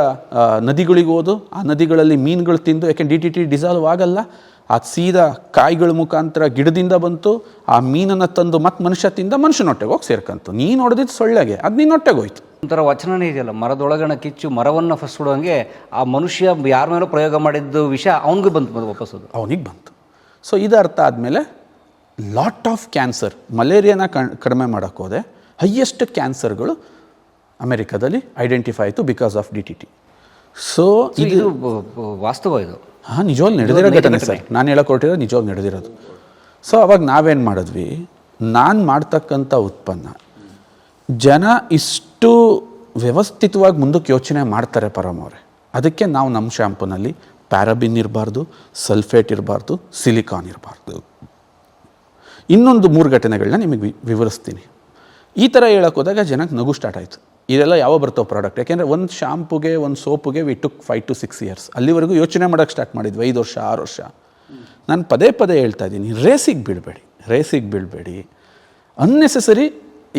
ನದಿಗಳಿಗೆ ಹೋದು, ಆ ನದಿಗಳಲ್ಲಿ ಮೀನುಗಳು ತಿಂದು, ಯಾಕೆ DTT ಡಿಸಾಲ್ವ್ ಆಗಲ್ಲ, ಅದು ಸೀದಾ ಕಾಯಿಗಳ ಮುಖಾಂತರ ಗಿಡದಿಂದ ಬಂತು, ಆ ಮೀನನ್ನು ತಂದು ಮತ್ತೆ ಮನುಷ್ಯ ತಿಂದ, ಮನುಷ್ಯನೊಟ್ಟೆಗೆ ಹೋಗಿ ಸೇರ್ಕಂತು. ನೀನು ಹೊಡೆದಿದ್ದು ಸೊಳ್ಳೆಗೆ, ಅದು ನೀನು ಹೊಟ್ಟೆಗೆ ಹೋಯ್ತು. ಒಂಥರ ವಚನನೇ ಇದೆಯಲ್ಲ, ಮರದೊಳಗಣ ಕಿಚ್ಚು ಮರವನ್ನು ಫಸ್ಟ್ ಬಿಡುವಂಗೆ ಆ ಮನುಷ್ಯ ಯಾರ ಮೇಲೂ ಪ್ರಯೋಗ ಮಾಡಿದ್ದು ವಿಷ ಅವನಿಗೆ ಬಂತು ವಾಪಸ್ಸದು, ಅವನಿಗೆ ಬಂತು. ಸೊ ಇದು ಅರ್ಥ ಆದಮೇಲೆ ಲಾಟ್ ಆಫ್ ಕ್ಯಾನ್ಸರ್, ಮಲೇರಿಯಾನ ಕಡಿಮೆ ಮಾಡೋಕ್ಕೆ ಹೋದೆ, ಹೈಯೆಸ್ಟ್ ಕ್ಯಾನ್ಸರ್ಗಳು ಅಮೆರಿಕಾದಲ್ಲಿ ಐಡೆಂಟಿಫೈ ಆಯಿತು ಬಿಕಾಸ್ ಆಫ್ DTT. ಸೊ ಇದು ವಾಸ್ತವ, ಇದು ನಿಜವಾಗ್ಲೂ ನಡೆದಿರೋ ಘಟನೆ ಸರ್, ನಾನು ಹೇಳಕ್ಕೆ ಹೊರಟಿರೋದು ನಿಜವಾಗಿ ನಡೆದಿರೋದು. ಸೊ ಅವಾಗ ನಾವೇನು ಮಾಡಿದ್ವಿ, ನಾನು ಮಾಡ್ತಕ್ಕಂಥ ಉತ್ಪನ್ನ ಜನ ಇಷ್ಟು ವ್ಯವಸ್ಥಿತವಾಗಿ ಮುಂದಕ್ಕೆ ಯೋಚನೆ ಮಾಡ್ತಾರೆ ಪರಮ್ ಅವರೇ, ಅದಕ್ಕೆ ನಾವು ನಮ್ಮ ಶ್ಯಾಂಪೂನಲ್ಲಿ ಪ್ಯಾರಾಬಿನ್ ಇರಬಾರ್ದು, ಸಲ್ಫೇಟ್ ಇರಬಾರ್ದು, ಸಿಲಿಕಾನ್ ಇರಬಾರ್ದು. ಇನ್ನೊಂದು 3 ಘಟನೆಗಳನ್ನ ನಿಮಗೆ ವಿವರಿಸ್ತೀನಿ. ಈ ಥರ ಹೇಳಕ್ಕೆ ಹೋದಾಗ ಜನಕ್ಕೆ ನಗು ಸ್ಟಾರ್ಟ್ ಆಯಿತು. ಇದೆಲ್ಲ ಯಾವ ಬರ್ತಾವೆ ಪ್ರಾಡಕ್ಟ್? ಯಾಕೆಂದರೆ ಒಂದು ಶಾಂಪುಗೆ ಒಂದು ಸೋಪುಗೆ ವಿ ಟುಕ್ 5 to 6 years. ಅಲ್ಲಿವರೆಗೂ ಯೋಚನೆ ಮಾಡೋಕ್ಕೆ ಸ್ಟಾರ್ಟ್ ಮಾಡಿದ್ವಿ, 5 ವರ್ಷ 6 ವರ್ಷ. ನಾನು ಪದೇ ಹೇಳ್ತಾ ಇದ್ದೀನಿ, ರೇಸಿಗೆ ಬೀಳಬೇಡಿ, ಅನ್ನೆಸೆಸರಿ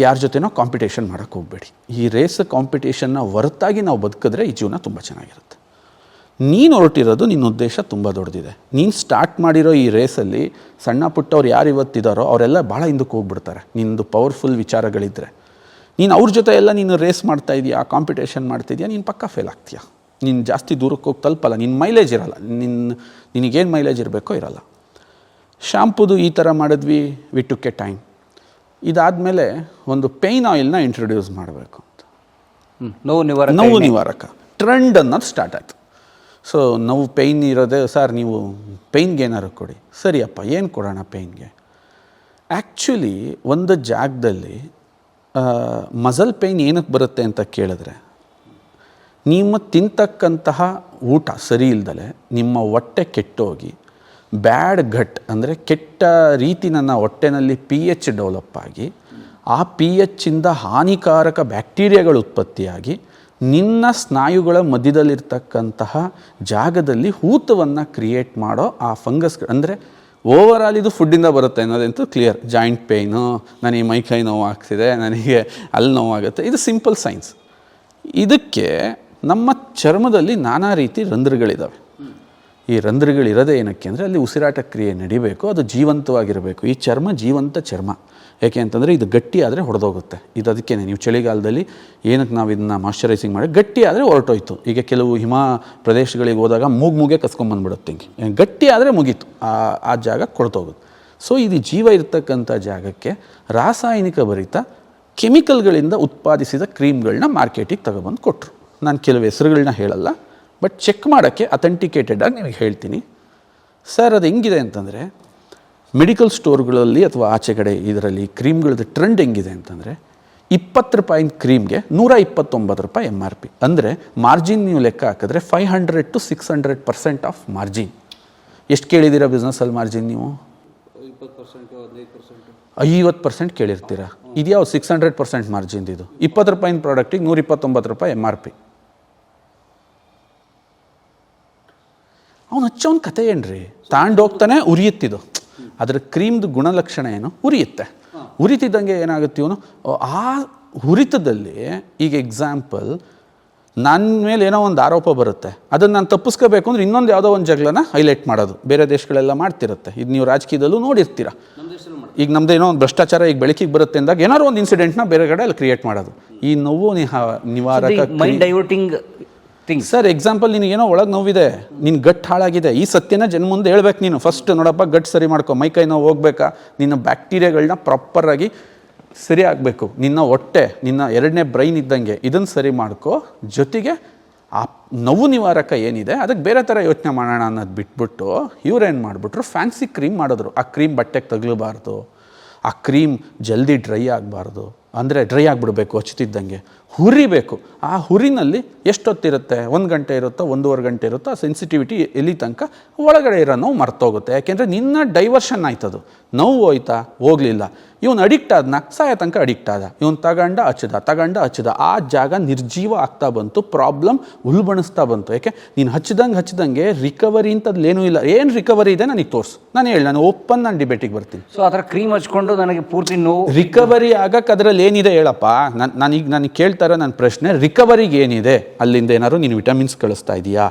ಯಾರ ಜೊತೆನೋ ಕಾಂಪಿಟೇಷನ್ ಮಾಡೋಕ್ಕೆ ಹೋಗಬೇಡಿ. ಈ ರೇಸ್ ಕಾಂಪಿಟೇಷನ್ನ ಹೊರತಾಗಿ ನಾವು ಬದುಕಿದ್ರೆ ಈ ಜೀವನ ತುಂಬ ಚೆನ್ನಾಗಿರುತ್ತೆ. ನೀನು ಹೊರಟಿರೋದು, ನಿನ್ನ ಉದ್ದೇಶ ತುಂಬ ದೊಡ್ಡದಿದೆ. ನೀನು ಸ್ಟಾರ್ಟ್ ಮಾಡಿರೋ ಈ ರೇಸಲ್ಲಿ ಸಣ್ಣ ಪುಟ್ಟವ್ರು ಯಾರು ಇವತ್ತಿದ್ದಾರೋ ಅವರೆಲ್ಲ ಭಾಳ ಹಿಂದಕ್ಕೆ ಹೋಗ್ಬಿಡ್ತಾರೆ. ನಿನ್ನದು ಪವರ್ಫುಲ್ ವಿಚಾರಗಳಿದ್ದರೆ ನೀನು ಅವ್ರ ಜೊತೆ ಎಲ್ಲ ನೀನು ರೇಸ್ ಮಾಡ್ತಾ ಇದೆಯಾ, ಕಾಂಪಿಟೇಷನ್ ಮಾಡ್ತಿದ್ಯಾ, ನೀನು ಪಕ್ಕ ಫೇಲ್ ಆಗ್ತೀಯಾ. ನೀನು ಜಾಸ್ತಿ ದೂರಕ್ಕೆ ಹೋಗಿ ತಲುಪಲ್ಲ, ನಿನ್ನ ಮೈಲೇಜ್ ಇರಲ್ಲ, ನಿನಗೇನು ಮೈಲೇಜ್ ಇರಬೇಕೋ ಇರಲ್ಲ. ಶಾಂಪುದು ಈ ಥರ ಮಾಡಿದ್ವಿ, ವಿ ಟುಕ್ ಎ ಟೈಮ್. ಇದಾದಮೇಲೆ ಒಂದು ಪೇಯ್ನ್ ಆಯಿಲ್ನ ಇಂಟ್ರೊಡ್ಯೂಸ್ ಮಾಡಬೇಕು ಅಂತ, ನೋವು ನಿವಾರಕ ಟ್ರೆಂಡ್ ಅನ್ನೋದು ಸ್ಟಾರ್ಟ್ ಆಯಿತು. ಸೊ ನೋವು ಪೇಯ್ನ್ ಇರೋದೇ, ಸರ್ ನೀವು ಪೇಯ್ನ್ಗೆ ಏನಾರು ಕೊಡಿ. ಸರಿಯಪ್ಪ, ಏನು ಕೊಡೋಣ ಪೇಯ್ನ್ಗೆ? ಆ್ಯಕ್ಚುಲಿ ಒಂದು ಜಾಗದಲ್ಲಿ ಮಸಲ್ ಪೇಯ್ನ್ ಏನಕ್ಕೆ ಬರುತ್ತೆ ಅಂತ ಕೇಳಿದ್ರೆ, ನಿಮ್ಮ ತಿಂತಕ್ಕಂತಹ ಊಟ ಸರಿ ಇಲ್ದಲೆ ನಿಮ್ಮ ಹೊಟ್ಟೆ ಕೆಟ್ಟೋಗಿ ಬ್ಯಾಡ್ ಗಟ್ ಅಂದರೆ ಕೆಟ್ಟ ರೀತಿ ನನ್ನ ಹೊಟ್ಟೆನಲ್ಲಿ pH ಡೆವಲಪ್ ಆಗಿ, ಆ pHಯಿಂದ ಹಾನಿಕಾರಕ ಬ್ಯಾಕ್ಟೀರಿಯಾಗಳು ಉತ್ಪತ್ತಿಯಾಗಿ ನಿನ್ನ ಸ್ನಾಯುಗಳ ಮಧ್ಯದಲ್ಲಿರ್ತಕ್ಕಂತಹ ಜಾಗದಲ್ಲಿ ಊತವನ್ನು ಕ್ರಿಯೇಟ್ ಮಾಡೋ ಆ ಫಂಗಸ್ಗಳು, ಅಂದರೆ ಓವರಾಲ್ ಇದು ಫುಡ್ಡಿಂದ ಬರುತ್ತೆ ಅನ್ನೋದಂತೂ ಕ್ಲಿಯರ್. ಜಾಯಿಂಟ್ ಪೇಯ್ನು, ನನಗೆ ಮೈಕೈ ನೋವು ಆಗ್ತಿದೆ, ನನಗೆ ಅಲ್ಲಿ ನೋವಾಗುತ್ತೆ, ಇದು ಸಿಂಪಲ್ ಸೈನ್ಸ್. ಇದಕ್ಕೆ ನಮ್ಮ ಚರ್ಮದಲ್ಲಿ ನಾನಾ ರೀತಿ ರಂಧ್ರಗಳಿದ್ದಾವೆ. ಈ ರಂಧ್ರಗಳಿರೋದೇ ಏನಕ್ಕೆ ಅಂದರೆ ಅಲ್ಲಿ ಉಸಿರಾಟ ಕ್ರಿಯೆ ನಡಿಬೇಕು, ಅದು ಜೀವಂತವಾಗಿರಬೇಕು. ಈ ಚರ್ಮ ಜೀವಂತ ಚರ್ಮ. ಯಾಕೆ ಅಂತಂದರೆ ಇದು ಗಟ್ಟಿ ಆದರೆ ಹೊಡೆದೋಗುತ್ತೆ. ಇದು ಅದಕ್ಕೆ ನೀವು ಚಳಿಗಾಲದಲ್ಲಿ ಏನಕ್ಕೆ ನಾವು ಇದನ್ನು ಮಾಯ್ಶ್ಚರೈಸಿಂಗ್ ಮಾಡಿ, ಗಟ್ಟಿ ಆದರೆ ಹೊರಟೋಯ್ತು. ಈಗ ಕೆಲವು ಹಿಮ ಪ್ರದೇಶಗಳಿಗೆ ಹೋದಾಗ ಮೂಗೆ ಕಸ್ಕೊಂಬಂದ್ಬಿಡುತ್ತೆ. ಹಿಂಗೆ ಗಟ್ಟಿ ಆದರೆ ಮುಗೀತು, ಆ ಜಾಗ ಕೊಳ್ತೋಗುತ್ತೆ. ಸೊ ಇದು ಜೀವ ಇರ್ತಕ್ಕಂಥ ಜಾಗಕ್ಕೆ ರಾಸಾಯನಿಕ ಭರಿತ ಕೆಮಿಕಲ್ಗಳಿಂದ ಉತ್ಪಾದಿಸಿದ ಕ್ರೀಮ್ಗಳನ್ನ ಮಾರ್ಕೆಟಿಗೆ ತಗೊಬಂದು ಕೊಟ್ಟರು. ನಾನು ಕೆಲವು ಹೆಸರುಗಳನ್ನ ಹೇಳಲ್ಲ, ಬಟ್ ಚೆಕ್ ಮಾಡೋಕ್ಕೆ ಅಥೆಂಟಿಕೇಟೆಡ್ ಆಗಿ ನಿಮಗೆ ಹೇಳ್ತೀನಿ. ಸರ್ ಅದು ಹೆಂಗಿದೆ ಅಂತಂದರೆ, ಮೆಡಿಕಲ್ ಸ್ಟೋರ್ಗಳಲ್ಲಿ ಅಥವಾ ಆಚೆ ಕಡೆ ಇದರಲ್ಲಿ ಕ್ರೀಮ್ಗಳದ್ದು ಟ್ರೆಂಡ್ ಹೆಂಗಿದೆ ಅಂತಂದರೆ, 20 ರೂಪಾಯಿ ಕ್ರೀಮ್ಗೆ 129 ರೂಪಾಯಿ MRP. ಅಂದರೆ ಮಾರ್ಜಿನ್ ನೀವು ಲೆಕ್ಕ ಹಾಕಿದ್ರೆ 500 to 600% ಆಫ್ ಮಾರ್ಜಿನ್. ಎಷ್ಟು ಕೇಳಿದ್ದೀರಾ ಬಿಸ್ನೆಸ್ಸಲ್ಲಿ ಮಾರ್ಜಿನ್ ನೀವು? 50% ಕೇಳಿರ್ತೀರ. ಇದ್ಯಾವ 600% ಮಾರ್ಜಿನ್ ಇದು? 20 ರೂಪಾಯಿನ ಪ್ರಾಡಕ್ಟಿಗೆ 129 ರೂಪಾಯಿ MRP. ಅವನು ಹಚ್ಚೋನ್ ಕತೆ ಏನ್ರಿ, ತಾಂಡೋಗ್ತಾನೆ ಉರಿಯುತ್ತಿದ್ದು. ಅದರ ಕ್ರೀಮ್ದು ಗುಣಲಕ್ಷಣ ಏನು? ಉರಿಯುತ್ತೆ. ಉರಿತಿದ್ದಂಗೆ ಏನಾಗುತ್ತೆ ಇವನು, ಆ ಹುರಿತದಲ್ಲಿ ಈಗ ಎಕ್ಸಾಂಪಲ್ ನನ್ನ ಮೇಲೆ ಏನೋ ಒಂದು ಆರೋಪ ಬರುತ್ತೆ, ಅದನ್ನು ನಾನು ತಪ್ಪಿಸ್ಕೋಬೇಕು ಅಂದರೆ ಇನ್ನೊಂದು ಯಾವುದೋ ಒಂದು ಜಗಳನ ಹೈಲೈಟ್ ಮಾಡೋದು. ಬೇರೆ ದೇಶಗಳೆಲ್ಲ ಮಾಡ್ತಿರುತ್ತೆ, ಇದು ನೀವು ರಾಜಕೀಯದಲ್ಲೂ ನೋಡಿರ್ತೀರ. ಈಗ ನಮ್ಮದು ಏನೋ ಒಂದು ಭ್ರಷ್ಟಾಚಾರ ಈಗ ಬೆಳಕಿಗೆ ಬರುತ್ತೆ ಅಂದಾಗ ಏನಾದ್ರು ಒಂದು ಇನ್ಸಿಡೆಂಟ್ನ ಬೇರೆ ಕಡೆ ಅಲ್ಲಿ ಕ್ರಿಯೇಟ್ ಮಾಡೋದು. ಈ ನೋವು ನಿವಾರಕ ಡೈವರ್ಟಿಂಗ್ ಥಿಂಗ್. ಸರ್ ಎಕ್ಸಾಂಪಲ್, ನಿನಗೇನೋ ಒಳಗೆ ನೋವಿದೆ, ನಿನ್ನ ಗಟ್ ಹಾಳಾಗಿದೆ, ಈ ಸತ್ಯನ ಜನ ಮುಂದೆ ಹೇಳ್ಬೇಕು ನೀನು. ಫಸ್ಟ್ ನೋಡಪ್ಪ ಗಟ್ ಸರಿ ಮಾಡ್ಕೊ, ಮೈಕೈ ನೋವು ಹೋಗ್ಬೇಕಾ, ನಿನ್ನ ಬ್ಯಾಕ್ಟೀರಿಯಾಗಳನ್ನ ಪ್ರಾಪರಾಗಿ ಸರಿ ಆಗಬೇಕು, ನಿನ್ನ ಹೊಟ್ಟೆ, ನಿನ್ನ ಎರಡನೇ ಬ್ರೈನ್ ಇದ್ದಂಗೆ ಇದನ್ನು ಸರಿ ಮಾಡ್ಕೊ. ಜೊತೆಗೆ ಆ ನೋವು ನಿವಾರಕ ಏನಿದೆ ಅದಕ್ಕೆ ಬೇರೆ ಥರ ಯೋಚನೆ ಮಾಡೋಣ ಅನ್ನೋದು ಬಿಟ್ಬಿಟ್ಟು ಇವ್ರೇನು ಮಾಡಿಬಿಟ್ರು, ಫ್ಯಾನ್ಸಿ ಕ್ರೀಮ್ ಮಾಡಿದ್ರು. ಆ ಕ್ರೀಮ್ ಬಟ್ಟೆಗೆ ತಗಲಬಾರ್ದು, ಆ ಕ್ರೀಮ್ ಜಲ್ದಿ ಡ್ರೈ ಆಗಬಾರ್ದು, ಅಂದರೆ ಡ್ರೈ ಆಗಿಬಿಡ್ಬೇಕು ಹಚ್ತಿದ್ದಂಗೆ, ಹುರಿಬೇಕು. ಆ ಹುರಿನಲ್ಲಿ ಎಷ್ಟೊತ್ತಿರುತ್ತೆ, 1 ಗಂಟೆ ಇರುತ್ತೋ 1.5 ಗಂಟೆ ಇರುತ್ತೋ, ಆ ಸೆನ್ಸಿಟಿವಿಟಿ ಎಲ್ಲಿ ತನಕ ಒಳಗಡೆ ಇರೋ ನೋವು ಮರ್ತೋಗುತ್ತೆ. ಯಾಕೆಂದರೆ ನಿನ್ನ ಡೈವರ್ಷನ್ ಆಯ್ತದು, ನೋವು ಹೋಯ್ತಾ ಹೋಗಲಿಲ್ಲ. ಇವನು ಅಡಿಕ್ಟ್ ಆದ್ನ, ಸಾಯ ತನಕ ಅಡಿಕ್ಟ್ ಆದ, ಇವನು ತಗೊಂಡ ಹಚ್ಚದ, ಆ ಜಾಗ ನಿರ್ಜೀವ ಆಗ್ತಾ ಬಂತು, ಪ್ರಾಬ್ಲಮ್ ಉಲ್ಬಣಿಸ್ತಾ ಬಂತು. ಯಾಕೆ ನೀನು ಹಚ್ಚಿದಂಗೆ ರಿಕವರಿ ಅಂತದ್ಲೇನೂ ಇಲ್ಲ. ಏನು ರಿಕವರಿ ಇದೆ ನನಗೆ ತೋರಿಸು, ನಾನು ಓಪನ್ ನಾನು ಡಿಬೇಟಿಗೆ ಬರ್ತೀನಿ. ಸೊ ಆ ಥರ ಕ್ರೀಮ್ ಹಚ್ಕೊಂಡು ನನಗೆ ಪೂರ್ತಿ ನೋವು ರಿಕವರಿ ಆಗಕ್ಕೆ ಅದರಲ್ಲಿ ಏನಿದೆ ಹೇಳಪ್ಪ. ನನಗೆ ಕೇಳ್ತಾರೆ ನನ್ನ ಪ್ರಶ್ನೆ, ರಿಕವರಿಗೆ ಏನಿದೆ? ಅಲ್ಲಿಂದ ಏನಾದ್ರು ನೀನು ವಿಟಮಿನ್ಸ್ ಕಳಿಸ್ತಾ ಇದೆಯಾ?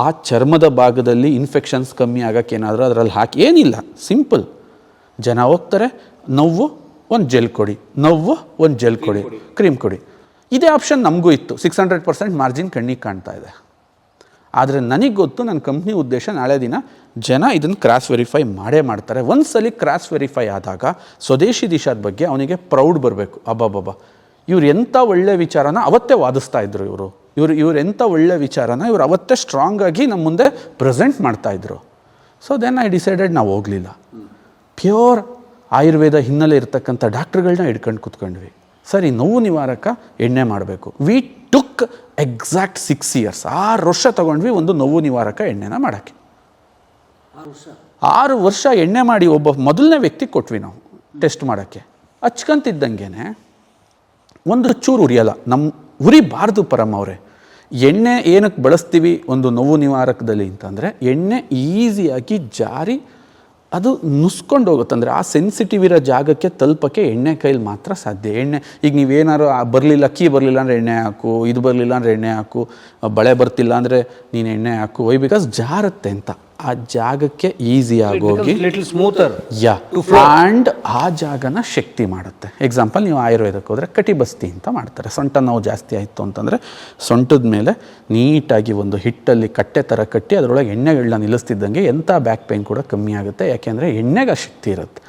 ಆ ಚರ್ಮದ ಭಾಗದಲ್ಲಿ ಇನ್ಫೆಕ್ಷನ್ಸ್ ಕಮ್ಮಿ ಆಗಕ್ಕೆ ಏನಾದರೂ ಅದರಲ್ಲಿ ಹಾಕಿ? ಏನಿಲ್ಲ, ಸಿಂಪಲ್. ಜನ ಹೋಗ್ತಾರೆ, ನೋವು ಒಂದು ಜೆಲ್ ಕೊಡಿ, ನೋವು ಒಂದು ಜೆಲ್ ಕೊಡಿ, ಕ್ರೀಮ್ ಕೊಡಿ. ಇದೇ ಆಪ್ಷನ್ ನಮಗೂ ಇತ್ತು. 600% ಮಾರ್ಜಿನ್ ಕಣ್ಣಿಗೆ ಕಾಣ್ತಾ ಇದೆ. ಆದರೆ ನನಗೆ ಗೊತ್ತು, ನನ್ನ ಕಂಪ್ನಿ ಉದ್ದೇಶ ನಾಳೆ ದಿನ ಜನ ಇದನ್ನು ಕ್ರಾಸ್ ವೆರಿಫೈ ಮಾಡೇ ಮಾಡ್ತಾರೆ. ಒಂದ್ಸಲಿ ಕ್ರಾಸ್ ವೆರಿಫೈ ಆದಾಗ ಸ್ವದೇಶಿ ದಿಶಾದ ಬಗ್ಗೆ ಅವನಿಗೆ ಪ್ರೌಡ್ ಬರಬೇಕು. ಅಬ್ಬಬ್ಬಬ್ಬ, ಇವ್ರು ಎಂಥ ಒಳ್ಳೆ ವಿಚಾರನ ಅವತ್ತೇ ವಾದಿಸ್ತಾ ಇದ್ರು. ಇವ್ರು ಎಂಥ ಒಳ್ಳೆ ವಿಚಾರನ ಇವ್ರು ಅವತ್ತೇ ಸ್ಟ್ರಾಂಗ್ ಆಗಿ ನಮ್ಮ ಮುಂದೆ ಪ್ರೆಸೆಂಟ್ ಮಾಡ್ತಾಯಿದ್ರು. ಸೊ ದೆನ್ ಐ ಡಿಸೈಡೆಡ್ ನಾವು ಹೋಗಲಿಲ್ಲ. ಪ್ಯೂರ್ ಆಯುರ್ವೇದ ಹಿನ್ನೆಲೆ ಇರ್ತಕ್ಕಂಥ ಡಾಕ್ಟ್ರುಗಳನ್ನ ಹಿಡ್ಕೊಂಡು ಕೂತ್ಕೊಂಡ್ವಿ. ಸರಿ, ನೋವು ನಿವಾರಕ ಎಣ್ಣೆ ಮಾಡಬೇಕು. ವಿ ಟುಕ್ ಎಕ್ಸಾಕ್ಟ್ 6 years, 6 ವರ್ಷ ತೊಗೊಂಡ್ವಿ ಒಂದು ನೋವು ನಿವಾರಕ ಎಣ್ಣೆನ ಮಾಡೋಕ್ಕೆ. 6 ವರ್ಷ ಎಣ್ಣೆ ಮಾಡಿ ಒಬ್ಬ ಮೊದಲನೇ ವ್ಯಕ್ತಿ ಕೊಟ್ವಿ ನಾವು ಟೆಸ್ಟ್ ಮಾಡೋಕ್ಕೆ. ಹಚ್ಕೊಂತಿದ್ದಂಗೆ ಒಂದು ಚೂರು ಉರಿಯಲ್ಲ. ಉರಿಬಾರ್ದು ಪರಮ್ ಅವರೇ. ಎಣ್ಣೆ ಏನಕ್ಕೆ ಬಳಸ್ತೀವಿ ಒಂದು ನೋವು ನಿವಾರಕದಲ್ಲಿ ಅಂತಂದರೆ, ಎಣ್ಣೆ ಈಸಿಯಾಗಿ ಜಾರಿ ಅದು ನುಸ್ಕೊಂಡು ಹೋಗುತ್ತೆ. ಅಂದರೆ ಆ ಸೆನ್ಸಿಟಿವ್ ಇರೋ ಜಾಗಕ್ಕೆ ತಲುಪಕ್ಕೆ ಎಣ್ಣೆ ಕೈಲಿ ಮಾತ್ರ ಸಾಧ್ಯ. ಎಣ್ಣೆ ಈಗ ನೀವೇನಾರು ಬರಲಿಲ್ಲ, ಕೀ ಬರಲಿಲ್ಲ ಅಂದರೆ ಎಣ್ಣೆ ಹಾಕು, ಇದು ಬರಲಿಲ್ಲ ಅಂದರೆ ಎಣ್ಣೆ ಹಾಕು, ಬಳೆ ಬರ್ತಿಲ್ಲ ಅಂದರೆ ನೀನು ಎಣ್ಣೆ ಹಾಕು. ವೈ ಬಿಕಾಸ್ ಜಾರುತ್ತೆ ಅಂತ ಆ ಜಾಗಕ್ಕೆ ಈಸಿಯಾಗಿ ಹೋಗಿ ಸ್ಮೂತರ್ ಆ್ಯಂಡ್ ಆ ಜಾಗನ ಶಕ್ತಿ ಮಾಡುತ್ತೆ. ಎಕ್ಸಾಂಪಲ್, ನೀವು ಆಯುರ್ವೇದಕ್ಕೆ ಹೋದರೆ ಕಟಿಬಸ್ತಿ ಅಂತ ಮಾಡ್ತಾರೆ. ಸೊಂಟ ನೋವು ಜಾಸ್ತಿ ಆಯಿತು ಅಂತಂದರೆ ಸೊಂಟದ ಮೇಲೆ ನೀಟಾಗಿ ಒಂದು ಹಿಟ್ಟಲ್ಲಿ ಕಟ್ಟೆ ಥರ ಕಟ್ಟಿ ಅದರೊಳಗೆ ಎಣ್ಣೆಗಳನ್ನ ನಿಲ್ಲಿಸ್ತಿದ್ದಂಗೆ ಎಂಥ ಬ್ಯಾಕ್ ಪೇಯ್ನ್ ಕೂಡ ಕಮ್ಮಿ ಆಗುತ್ತೆ. ಯಾಕೆಂದರೆ ಎಣ್ಣೆಗೆ ಶಕ್ತಿ ಇರುತ್ತೆ.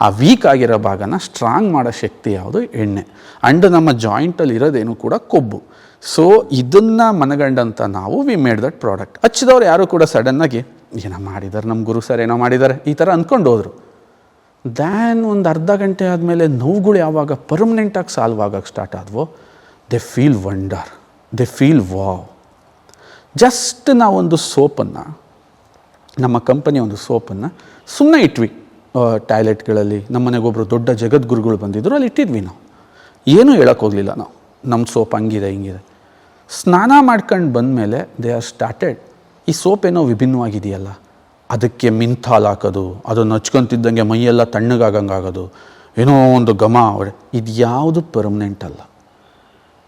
ಆ ವೀಕ್ ಆಗಿರೋ ಭಾಗನ ಸ್ಟ್ರಾಂಗ್ ಮಾಡೋ ಶಕ್ತಿ ಯಾವುದು? ಎಣ್ಣೆ. ಆ್ಯಂಡ್ ನಮ್ಮ ಜಾಯಿಂಟಲ್ಲಿ ಇರೋದೇನು ಕೂಡ ಕೊಬ್ಬು. ಸೊ ಇದನ್ನು ಮನಗಂಡಂತ ನಾವು ವಿ ಮೇಡ್ ದಟ್ ಪ್ರಾಡಕ್ಟ್. ಹಚ್ಚಿದವ್ರು ಯಾರು ಕೂಡ ಸಡನ್ನಾಗಿ ಏನೋ ಮಾಡಿದ್ದಾರೆ, ನಮ್ಮ ಗುರು ಸರ್ ಏನೋ ಮಾಡಿದ್ದಾರೆ ಈ ಥರ ಅಂದ್ಕೊಂಡು ಹೋದರು. ದ್ಯಾನ್ ಒಂದು ಅರ್ಧ ಗಂಟೆ ಆದಮೇಲೆ ನೋವುಗಳು ಯಾವಾಗ ಪರ್ಮನೆಂಟಾಗಿ ಸಾಲ್ವ್ ಆಗಕ್ಕೆ ಸ್ಟಾರ್ಟ್ ಆದವೋ, ದೆ ಫೀಲ್ ವಂಡರ್, ದೆ ಫೀಲ್ ವಾವ್. ಜಸ್ಟ್ ನಾವೊಂದು ಸೋಪನ್ನು, ನಮ್ಮ ಕಂಪನಿ ಒಂದು ಸೋಪನ್ನು ಸುಮ್ಮನೆ ಇಟ್ವಿ ಟಾಯ್ಲೆಟ್ಗಳಲ್ಲಿ. ನಮ್ಮ ಮನೆಗೊಬ್ಬರು ದೊಡ್ಡ ಜಗದ್ಗುರುಗಳು ಬಂದಿದ್ದರು, ಅಲ್ಲಿ ಇಟ್ಟಿದ್ವಿ ನಾವು. ಏನೂ ಹೇಳೋಕ್ಕೆ ಹೋಗಲಿಲ್ಲ ನಾವು, ನಮ್ಮ ಸೋಪ್ ಹಂಗಿದೆ ಹಿಂಗಿದೆ. ಸ್ನಾನ ಮಾಡ್ಕೊಂಡು ಬಂದಮೇಲೆ ದೇ ಆರ್ ಸ್ಟಾರ್ಟೆಡ್, ಈ ಸೋಪ್ ಏನೋ ವಿಭಿನ್ನವಾಗಿದೆಯಲ್ಲ, ಅದಕ್ಕೆ ಮಿಂಥಾಲ್ ಹಾಕೋದು, ಅದನ್ನು ಹಚ್ಕೊತಿದ್ದಂಗೆ ಮೈಯೆಲ್ಲ ತಣ್ಣಗಾಗಂಗಾಗೋದು, ಏನೋ ಒಂದು ಘಮ. ಇದು ಯಾವುದು ಪರ್ಮನೆಂಟ್ ಅಲ್ಲ.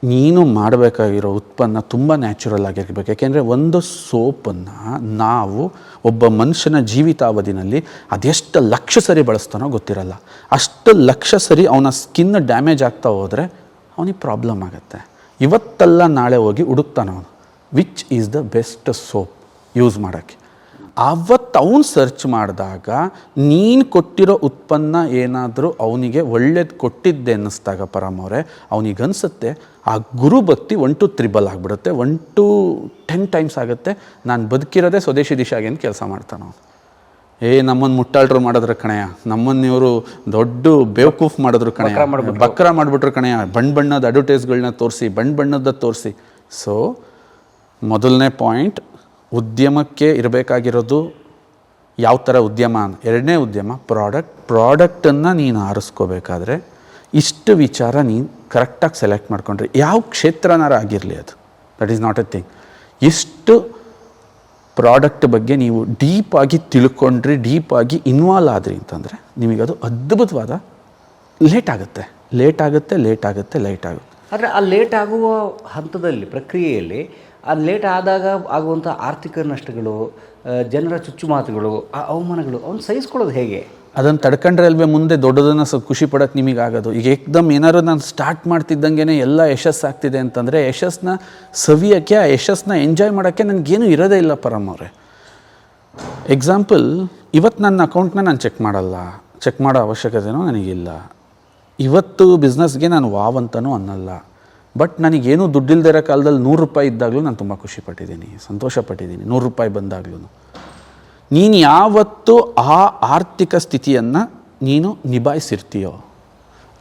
ನೀನು ಮಾಡಬೇಕಾಗಿರೋ ಉತ್ಪನ್ನ ತುಂಬ ನ್ಯಾಚುರಲ್ ಆಗಿರಬೇಕು. ಯಾಕೆಂದರೆ ಒಂದು ಸೋಪನ್ನು ನಾವು ಒಬ್ಬ ಮನುಷ್ಯನ ಜೀವಿತಾವಧಿನಲ್ಲಿ ಅದೆಷ್ಟು ಲಕ್ಷ ಸರಿ ಬಳಸ್ತಾನೋ ಗೊತ್ತಿರಲ್ಲ. ಅಷ್ಟು ಲಕ್ಷ ಸರಿ ಅವನ ಸ್ಕಿನ್ ಡ್ಯಾಮೇಜ್ ಆಗ್ತಾ ಹೋದರೆ ಅವನಿಗೆ ಪ್ರಾಬ್ಲಮ್ ಆಗುತ್ತೆ. ಇವತ್ತಲ್ಲ ನಾಳೆ ಹೋಗಿ ಹುಡುಕ್ತಾನೆ ಅವನು, which is the best soap use ಮಾಡೋಕ್ಕೆ. ಆವತ್ತು ಅವನು ಸರ್ಚ್ ಮಾಡಿದಾಗ ನೀನು ಕೊಟ್ಟಿರೋ ಉತ್ಪನ್ನ ಏನಾದರೂ ಅವನಿಗೆ ಒಳ್ಳೇದು ಕೊಟ್ಟಿದ್ದೆ ಅನ್ನಿಸ್ದಾಗ ಪರಮ್ ಅವರೇ, ಅವನಿಗನ್ಸುತ್ತೆ ಆ ಗುರು ಭಕ್ತಿ 1 to 3 ಆಗಿಬಿಡುತ್ತೆ, 1 to 10 times ಆಗುತ್ತೆ. ನಾನು ಬದುಕಿರೋದೇ ಸ್ವದೇಶಿ ದಿಶಾಗೆ ಅಂತ ಕೆಲಸ ಮಾಡ್ತಾನೆ ಅವನು. ನಮ್ಮನ್ನು ಮುಟ್ಟಾಳ್ರು ಮಾಡಿದ್ರು ಕಣೆಯ, ನಮ್ಮನ್ನು ಇವರು ದೊಡ್ಡ ಬೇವಕೂಫ್ ಮಾಡಿದ್ರು ಕಣೆಯ, ಬಕ್ರ ಮಾಡಿಬಿಟ್ರು ಕಣೆಯ, ಬಣ್ಣದ ಅಡ್ವರ್ಟೈಸ್ಗಳನ್ನ ತೋರಿಸಿ, ಬಣ್ಣದ ತೋರಿಸಿ. ಸೊ ಮೊದಲನೇ ಪಾಯಿಂಟ್, ಉದ್ಯಮಕ್ಕೆ ಇರಬೇಕಾಗಿರೋದು ಯಾವ ಥರ ಉದ್ಯಮ. ಎರಡನೇ ಉದ್ಯಮ ಪ್ರಾಡಕ್ಟನ್ನು ನೀನು ಆರಿಸ್ಕೋಬೇಕಾದ್ರೆ ಇಷ್ಟು ವಿಚಾರ ನೀನು ಕರೆಕ್ಟಾಗಿ ಸೆಲೆಕ್ಟ್ ಮಾಡ್ಕೊಂಡ್ರೆ, ಯಾವ ಕ್ಷೇತ್ರನಾರ ಆಗಿರಲಿ ಅದು, that is not A thing. ಇಷ್ಟು ಪ್ರಾಡಕ್ಟ್ ಬಗ್ಗೆ ನೀವು ಡೀಪಾಗಿ ತಿಳ್ಕೊಂಡ್ರಿ, ಡೀಪಾಗಿ ಇನ್ವಾಲ್ವ್ ಆದ್ರಿ ಅಂತಂದರೆ ನಿಮಗದು ಅದ್ಭುತವಾದ ಲೇಟ್ ಆಗುತ್ತೆ. ಆದರೆ ಆ ಲೇಟ್ ಆಗುವ ಹಂತದಲ್ಲಿ ಪ್ರಕ್ರಿಯೆಯಲ್ಲಿ ಆ ಲೇಟ್ ಆದಾಗ ಆಗುವಂಥ ಆರ್ಥಿಕ ನಷ್ಟಗಳು, ಜನರ ಚುಚ್ಚುಮಾತುಗಳು, ಆ ಅವಮಾನಗಳು ಅವನು ಸಹಿಸ್ಕೊಳ್ಳೋದು ಹೇಗೆ? ಅದನ್ನು ತಡ್ಕೊಂಡ್ರೆ ಅಲ್ವೇ ಮುಂದೆ ದೊಡ್ಡದನ್ನು ಖುಷಿ ಪಡೋಕ್ಕೆ ನಿಮಗಾಗೋದು. ಈಗ ಏಕ್ದಮ್ ಏನಾದ್ರು ನಾನು ಸ್ಟಾರ್ಟ್ ಮಾಡ್ತಿದ್ದಂಗೆ ಎಲ್ಲ ಯಶಸ್ಸಾಗ್ತಿದೆ ಅಂತಂದರೆ ಯಶಸ್ಸನ್ನ ಸವಿಯೋಕ್ಕೆ, ಆ ಯಶಸ್ಸನ್ನ ಎಂಜಾಯ್ ಮಾಡೋಕ್ಕೆ ನನಗೇನು ಇರೋದೇ ಇಲ್ಲ ಪರಮ್ ಅವರೇ. ಎಕ್ಸಾಂಪಲ್, ಇವತ್ತು ನನ್ನ ಅಕೌಂಟ್ನ ನಾನು ಚೆಕ್ ಮಾಡಲ್ಲ, ಚೆಕ್ ಮಾಡೋ ಅವಶ್ಯಕತೆನೂ ನನಗಿಲ್ಲ. ಇವತ್ತು ಬಿಸ್ನೆಸ್ಗೆ ನಾನು ವಾವ್ ಅಂತಲೂ ಅನ್ನಲ್ಲ. ಬಟ್ ನನಗೇನು ದುಡ್ಡಿಲ್ದೇ ಇರೋ ಕಾಲದಲ್ಲಿ 100 ರೂಪಾಯಿ ಇದ್ದಾಗಲೂ ನಾನು ತುಂಬ ಖುಷಿಪಟ್ಟಿದ್ದೀನಿ, ಸಂತೋಷಪಟ್ಟಿದ್ದೀನಿ. 100 ರೂಪಾಯಿ ಬಂದಾಗಲೂ ನೀನು ಯಾವತ್ತು ಆ ಆರ್ಥಿಕ ಸ್ಥಿತಿಯನ್ನು ನೀನು ನಿಭಾಯಿಸಿರ್ತೀಯೋ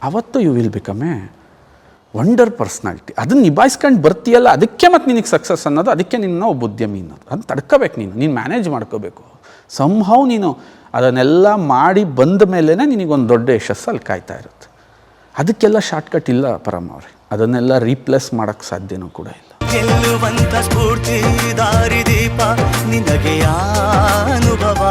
ಆವತ್ತು you will become a wonder personality. ಅದನ್ನು ನಿಭಾಯಿಸ್ಕೊಂಡು ಬರ್ತೀಯಲ್ಲ, ಅದಕ್ಕೆ ಮತ್ತು ನಿನಗೆ ಸಕ್ಸಸ್ ಅನ್ನೋದು, ಅದಕ್ಕೆ ನಿನ್ನ ಒಬ್ಬ ಉದ್ಯಮಿ ಅನ್ನೋದು. ಅದನ್ನು ತಡ್ಕೋಬೇಕು, ನೀನು ಮ್ಯಾನೇಜ್ ಮಾಡ್ಕೋಬೇಕು. ಸಂಭವ ನೀನು ಅದನ್ನೆಲ್ಲ ಮಾಡಿ ಬಂದ ಮೇಲೇ ನಿನಗೊಂದು ದೊಡ್ಡ ಯಶಸ್ಸು ಅಲ್ಲಿ ಕಾಯ್ತಾ ಇರುತ್ತೆ. ಅದಕ್ಕೆಲ್ಲ ಶಾರ್ಟ್ಕಟ್ ಇಲ್ಲ ಪರಮ್ ಅವರೇ. ಅದನ್ನೆಲ್ಲ ರೀಪ್ಲೇಸ್ ಮಾಡೋಕ್ಕೆ ಸಾಧ್ಯನೂ ಕೂಡ ಇಲ್ಲ. ಗೆಲ್ಲುವಂತ ಸ್ಫೂರ್ತಿ ದಾರಿದೀಪ ನಿನಗೆ ಅನುಭವ.